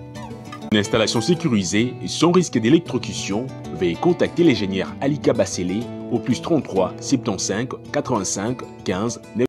Une installation sécurisée et sans risque d'électrocution, veuillez contacter l'ingénieur Ali Kabasele au +33 75 85 15 9.